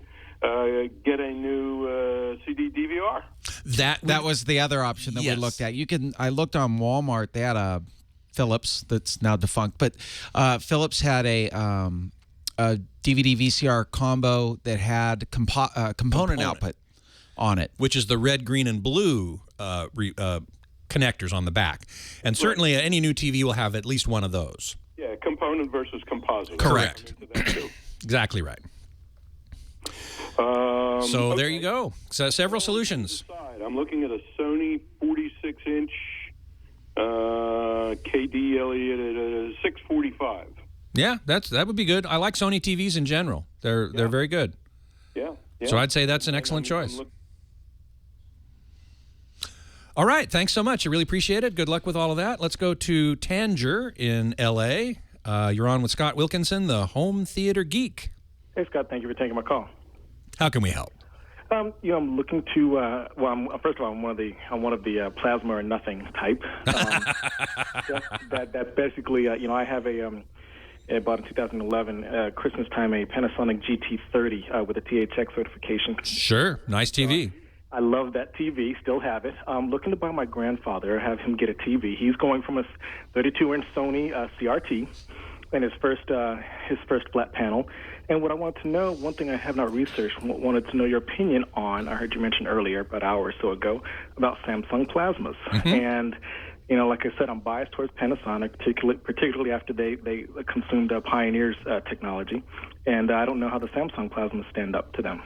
get a new CD DVR. That was the other option that we looked at. I looked on Walmart. They had a Philips that's now defunct, but Philips had a DVD VCR combo that had component output on it, which is the red, green, and blue connectors on the back. And certainly any new TV will have at least one of those. Yeah, component versus composite. Correct. Exactly right. So there you go. So several solutions. I'm looking at a Sony 46-inch KD LED at 645. Yeah, that would be good. I like Sony TVs in general. They're very good. Yeah. So I'd say that's an excellent choice. All right, thanks so much. I really appreciate it. Good luck with all of that. Let's go to Tanger in L.A. You're on with Scott Wilkinson, the home theater geek. Hey, Scott. Thank you for taking my call. How can we help? I'm looking to. First of all, I'm one of the plasma or nothing type. That's basically. I have I bought in 2011 Christmas time a Panasonic GT30 with a THX certification. Sure, nice TV. I love that TV. Still have it. I'm looking to buy my grandfather. Have him get a TV. He's going from a 32-inch Sony CRT, and his first flat panel. And what I want to know, one thing I have not researched, wanted to know your opinion on, I heard you mention earlier, about an hour or so ago, about Samsung plasmas. Mm-hmm. And, like I said, I'm biased towards Panasonic, particularly after they consumed Pioneer's technology. And I don't know how the Samsung plasmas stand up to them.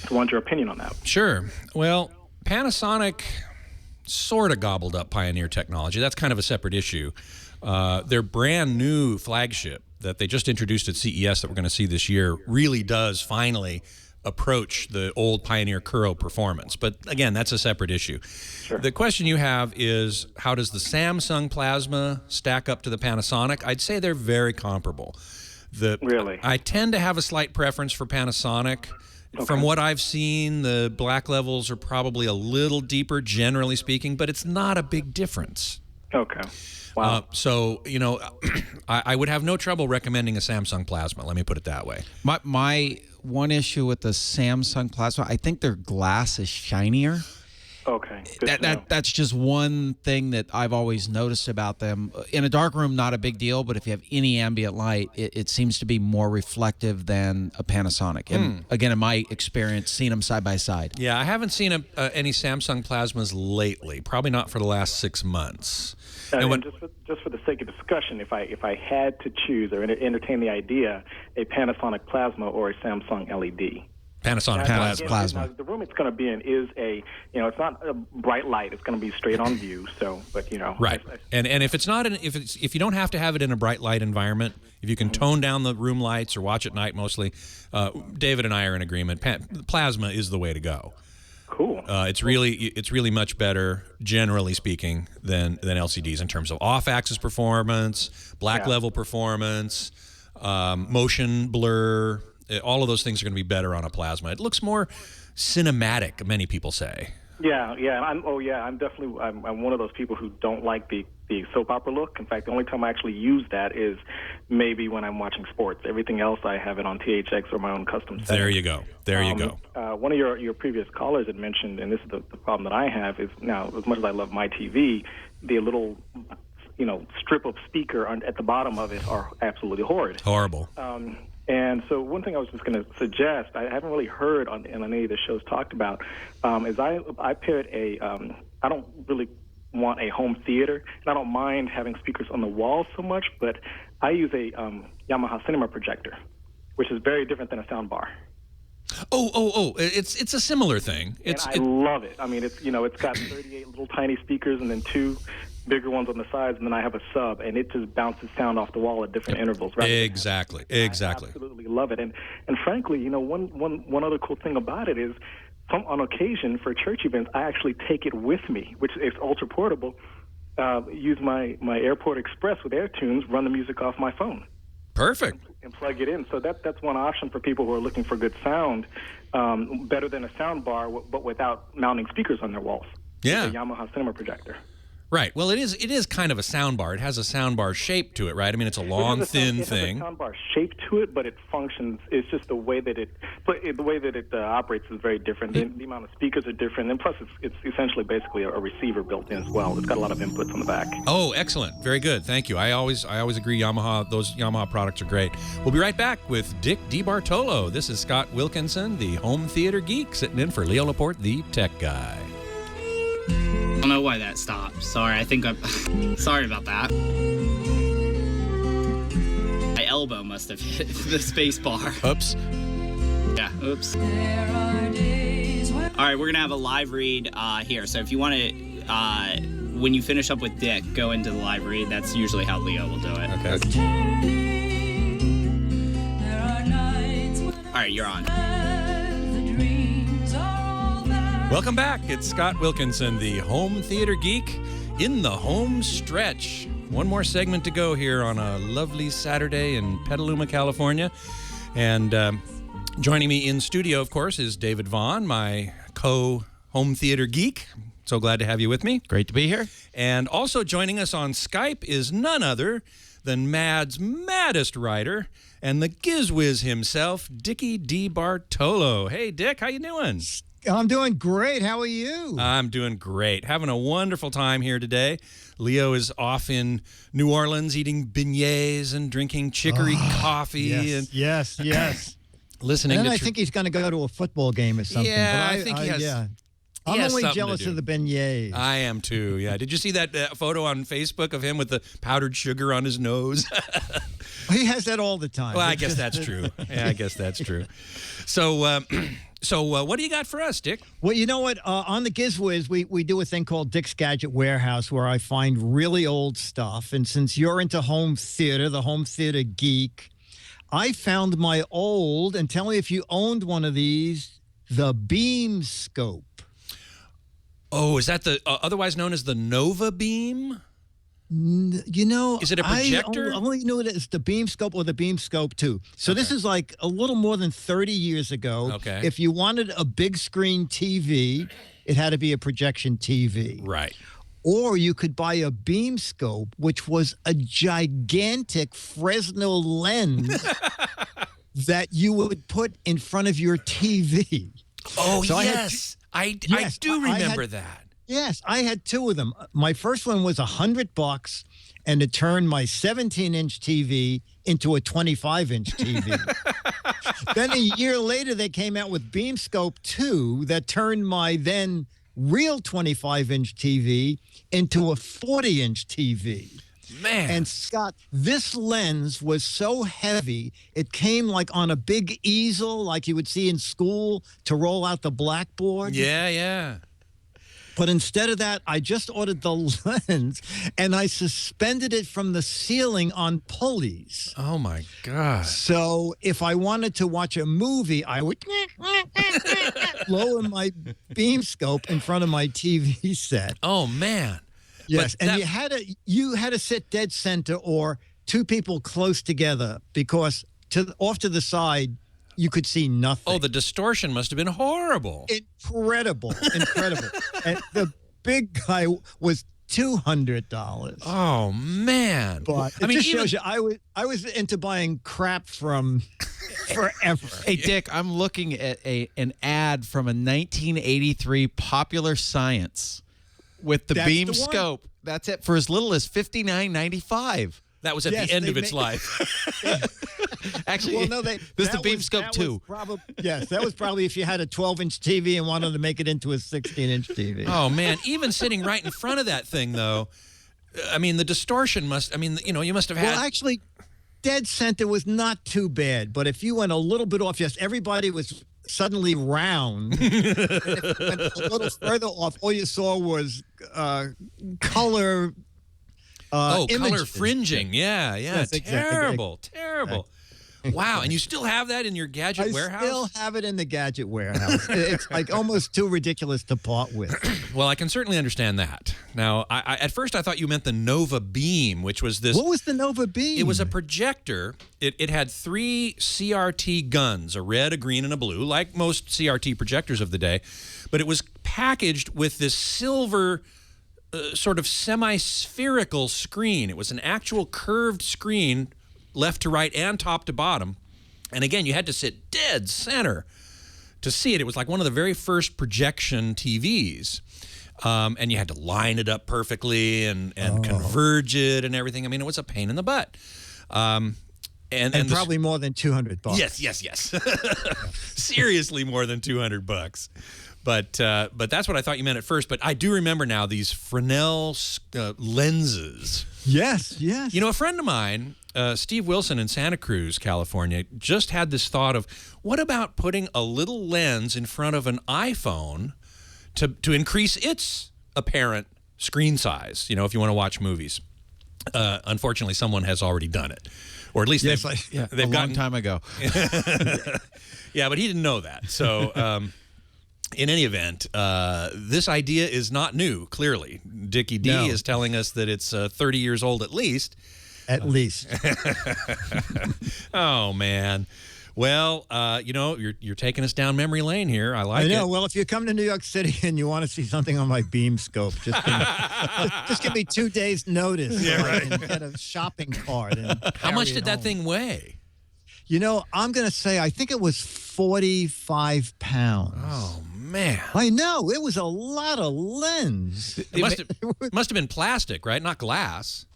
So I want your opinion on that. Sure. Well, Panasonic sort of gobbled up Pioneer technology. That's kind of a separate issue. Their brand new flagship that they just introduced at CES that we're going to see this year really does finally approach the old Pioneer Kuro performance. But again, that's a separate issue. Sure. The question you have is, how does the Samsung plasma stack up to the Panasonic? I'd say they're very comparable. Really? I tend to have a slight preference for Panasonic. Okay. From what I've seen, the black levels are probably a little deeper, generally speaking, but it's not a big difference. Okay. Wow. So, I would have no trouble recommending a Samsung plasma. Let me put it that way. My one issue with the Samsung plasma, I think their glass is shinier. Okay. That's just one thing that I've always noticed about them. In a dark room, not a big deal, but if you have any ambient light, it seems to be more reflective than a Panasonic. And again, in my experience, seeing them side by side. Yeah, I haven't seen any Samsung plasmas lately. Probably not for the last 6 months. And just for the sake of discussion, if I had to choose or entertain the idea, a Panasonic plasma or a Samsung LED. Panasonic plasma. Now, the room it's going to be in is it's not a bright light. It's going to be straight on view. So, but right. And if it's not if you don't have to have it in a bright light environment, if you can tone down the room lights or watch at night mostly, David and I are in agreement. Plasma is the way to go. Cool. It's really much better, generally speaking, than LCDs in terms of off-axis performance, black level performance, motion blur. All of those things are going to be better on a plasma. It looks more cinematic, many people say. Yeah. I'm one of those people who don't like the soap opera look. In fact, the only time I actually use that is maybe when I'm watching sports. Everything else, I have it on THX or my own custom setting. There you go. One of your previous callers had mentioned, and this is the problem that I have, is now, as much as I love my TV, the little strip of speaker at the bottom of it are absolutely horrid. Horrible. And so one thing I was just going to suggest, I haven't really heard on any of the shows talked about, is I paired I don't really want a home theater, and I don't mind having speakers on the wall so much, but I use a Yamaha cinema projector, which is very different than a soundbar. It's a similar thing. I love it. I mean, it's got 38 little tiny speakers and then 2 bigger ones on the sides, and then I have a sub, and it just bounces sound off the wall at different intervals. Exactly. I absolutely love it. And frankly, one other cool thing about it is, on occasion for church events, I actually take it with me, which is ultra portable. Use my Airport Express with AirTunes, run the music off my phone. Perfect. And plug it in. So that's one option for people who are looking for good sound, better than a sound bar, but without mounting speakers on their walls. Yeah. It's a Yamaha cinema projector. Right. Well, it is kind of a sound bar. It has a sound bar shape to it, right? I mean, it's a long, thin thing. It has a sound bar shape to it, but it functions. It's just the way that it operates is very different. The amount of speakers are different, and plus, it's essentially basically a receiver built in as well. It's got a lot of inputs on the back. Oh, excellent! Very good. Thank you. I always agree. Those Yamaha products are great. We'll be right back with Dick DeBartolo. This is Scott Wilkinson, the home theater geek, sitting in for Leo Laporte, the tech guy. I don't know why that stopped. Sorry, sorry about that. My elbow must have hit the space bar. Oops. Yeah, oops. All right, we're going to have a live read here. So if you want to, when you finish up with Dick, go into the live read. That's usually how Leo will do it. Okay. All right, you're on. Welcome back. It's Scott Wilkinson, the home theater geek, in the home stretch. One more segment to go here on a lovely Saturday in Petaluma, California. And joining me in studio, of course, is David Vaughn, my co-home theater geek. So glad to have you with me. Great to be here. And also joining us on Skype is none other than Mad's maddest writer and the gizwiz himself, Dickie DeBartolo. Hey, Dick, how you doing? I'm doing great. How are you? I'm doing great. Having a wonderful time here today. Leo is off in New Orleans eating beignets and drinking chicory coffee. Yes. Listening and to... I think he's going to go to a football game or something. Yeah, but I think he has... Yeah. I'm only jealous of the beignets. I am too, yeah. Did you see that photo on Facebook of him with the powdered sugar on his nose? He has that all the time. Well, I guess that's true. Yeah, I guess that's true. So... So what do you got for us, Dick? Well, you know what? On the GizWiz, we do a thing called Dick's Gadget Warehouse where I find really old stuff. And since you're into home theater, the home theater geek, I found my old, and tell me if you owned one of these, the Beam Scope. Oh, is that the otherwise known as the Nova Beam? You know, is it a projector? I only knew it as the Beam Scope or the Beam Scope 2. So this is like a little more than 30 years ago. Okay. If you wanted a big screen TV, it had to be a projection TV. Right. Or you could buy a Beam Scope, which was a gigantic Fresnel lens that you would put in front of your TV. Oh, so yes. I do remember that. Yes, I had 2 of them. My first one was $100, and it turned my 17-inch TV into a 25-inch TV. Then a year later, they came out with BeamScope 2 that turned my then real 25-inch TV into a 40-inch TV. Man. And Scott, this lens was so heavy, it came like on a big easel like you would see in school to roll out the blackboard. Yeah. But instead of that, I just ordered the lens, and I suspended it from the ceiling on pulleys. Oh, my God. So if I wanted to watch a movie, I would lower my beam scope in front of my TV set. Oh, man. Yes, and you had to sit dead center or 2 people close together because off to the side, you could see nothing. Oh, the distortion must have been horrible. Incredible. And the big guy was $200. Oh, man. But it just shows you, I was into buying crap from forever. Hey, Dick, I'm looking at an ad from a 1983 Popular Science with the That's beam the one. scope. That's it for as little as $59.95. That was at the end of its life. Actually, Well, no, this is the beam scope too. Yes, that was probably if you had a 12-inch TV and wanted to make it into a 16-inch TV. Oh, man. Even sitting right in front of that thing, though, I mean, the distortion must, I mean, you know, you must have had. Well, actually, dead center was not too bad, but if you went a little bit off, yes, everybody was suddenly round. And if you went a little further off, all you saw was color. Color images. fringing. Yeah. Yes, exactly. Terrible. Wow. And you still have that in your gadget warehouse? I still have it in the gadget warehouse. It's like almost too ridiculous to part with. Well, I can certainly understand that. Now, I at first I thought you meant the Nova Beam, which was this. What was the Nova Beam? It was a projector. It had 3 CRT guns, a red, a green, and a blue, like most CRT projectors of the day. But it was packaged with this silver sort of semi-spherical screen. It was an actual curved screen, left to right and top to bottom. And again, you had to sit dead center to see it. It was like one of the very first projection TVs. And you had to line it up perfectly and converge it and everything. I mean, it was a pain in the butt. And probably more than $200. Yes. Seriously more than $200. But that's what I thought you meant at first. But I do remember now these Fresnel lenses. Yes. You know, a friend of mine, Steve Wilson in Santa Cruz, California, just had this thought of, what about putting a little lens in front of an iPhone to increase its apparent screen size, you know, if you want to watch movies. Unfortunately, someone has already done it. Or at least they've long time ago. Yeah, but he didn't know that. So... in any event, this idea is not new, clearly. Dickie D is telling us that it's 30 years old at least. At least. Oh, man. Well, you know, you're taking us down memory lane here. I like it. I know. Well, if you come to New York City and you want to see something on my beam scope, just give me 2 days' notice. Yeah, so right. I can get a shopping cart. And How much carry did it that home. thing weigh? You know, I'm going to say, I think it was 45 pounds. Oh, man. I know. It was a lot of lens. It must have been plastic, right? Not glass.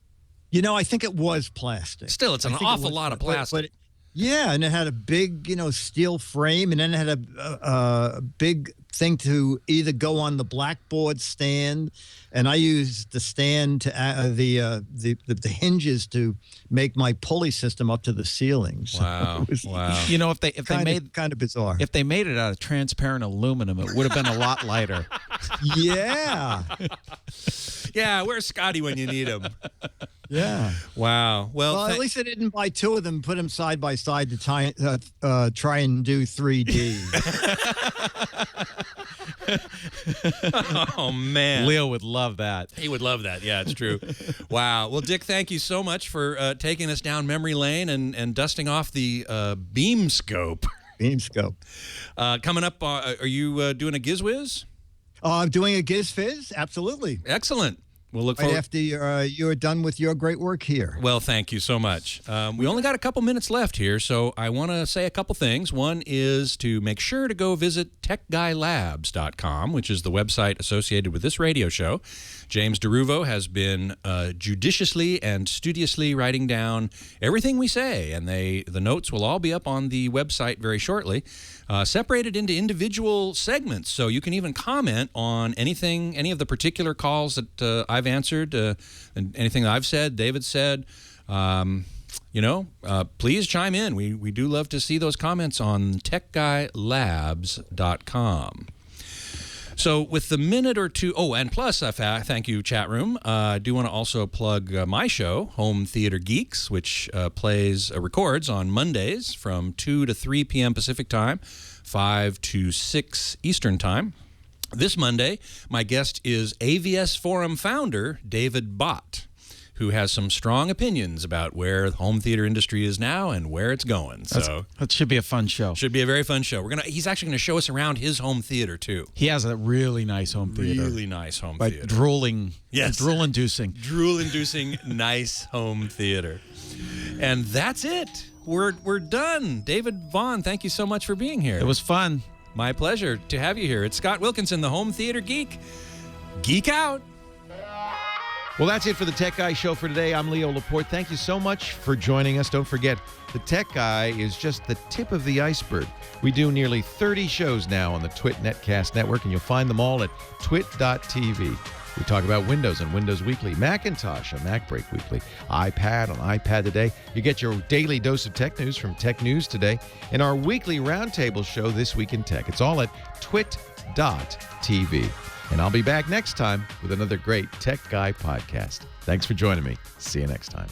You know, I think it was plastic. Still, it's an awful lot of plastic. Yeah, and it had a big, steel frame, and then it had a big thing to either go on the blackboard stand, and I used the stand to the hinges to make my pulley system up to the ceiling. So wow! Wow! You know, if they made kind of bizarre, if they made it out of transparent aluminum, it would have been a lot lighter. Yeah. Yeah, where's Scotty when you need him? Yeah. Wow. Well, at least I didn't buy 2 of them and put them side by side to try and do 3D. Oh, man. Leo would love that. He would love that. Yeah, it's true. Wow. Well, Dick, thank you so much for taking us down memory lane and dusting off the beam scope. Beam scope. Coming up, are you doing a GizWiz? I'm doing a GizFizz. Absolutely. Excellent. We'll look right forward. after you're done with your great work here. Well, thank you so much. We only got a couple minutes left here, so I want to say a couple things. One is to make sure to go visit techguylabs.com, which is the website associated with this radio show. James DeRuvo has been judiciously and studiously writing down everything we say, and the notes will all be up on the website very shortly, separated into individual segments, so you can even comment on any of the particular calls that I've answered, and anything that I've said, David said. Please chime in. We do love to see those comments on techguylabs.com. So with the minute or two, and plus, thank you, chat room. I do want to also plug my show, Home Theater Geeks, which records on Mondays from 2 to 3 p.m. Pacific Time, 5 to 6 Eastern Time. This Monday, my guest is AVS Forum founder David Bott, who has some strong opinions about where the home theater industry is now and where it's going. So that should be a fun show. Should be a very fun show. He's actually going to show us around his home theater too. He has a really nice home theater. Really nice home theater. Drooling. Yes. Drool-inducing. Drool-inducing nice home theater. And that's it. We're done. David Vaughn, thank you so much for being here. It was fun. My pleasure to have you here. It's Scott Wilkinson, the Home Theater Geek. Geek out. Well, that's it for the Tech Guy Show for today. I'm Leo Laporte. Thank you so much for joining us. Don't forget, the Tech Guy is just the tip of the iceberg. We do nearly 30 shows now on the Twit Netcast Network, and you'll find them all at twit.tv. We talk about Windows on Windows Weekly, Macintosh on Mac Break Weekly, iPad on iPad Today. You get your daily dose of tech news from Tech News Today, and our weekly roundtable show, This Week in Tech. It's all at twit.tv. And I'll be back next time with another great Tech Guy podcast. Thanks for joining me. See you next time.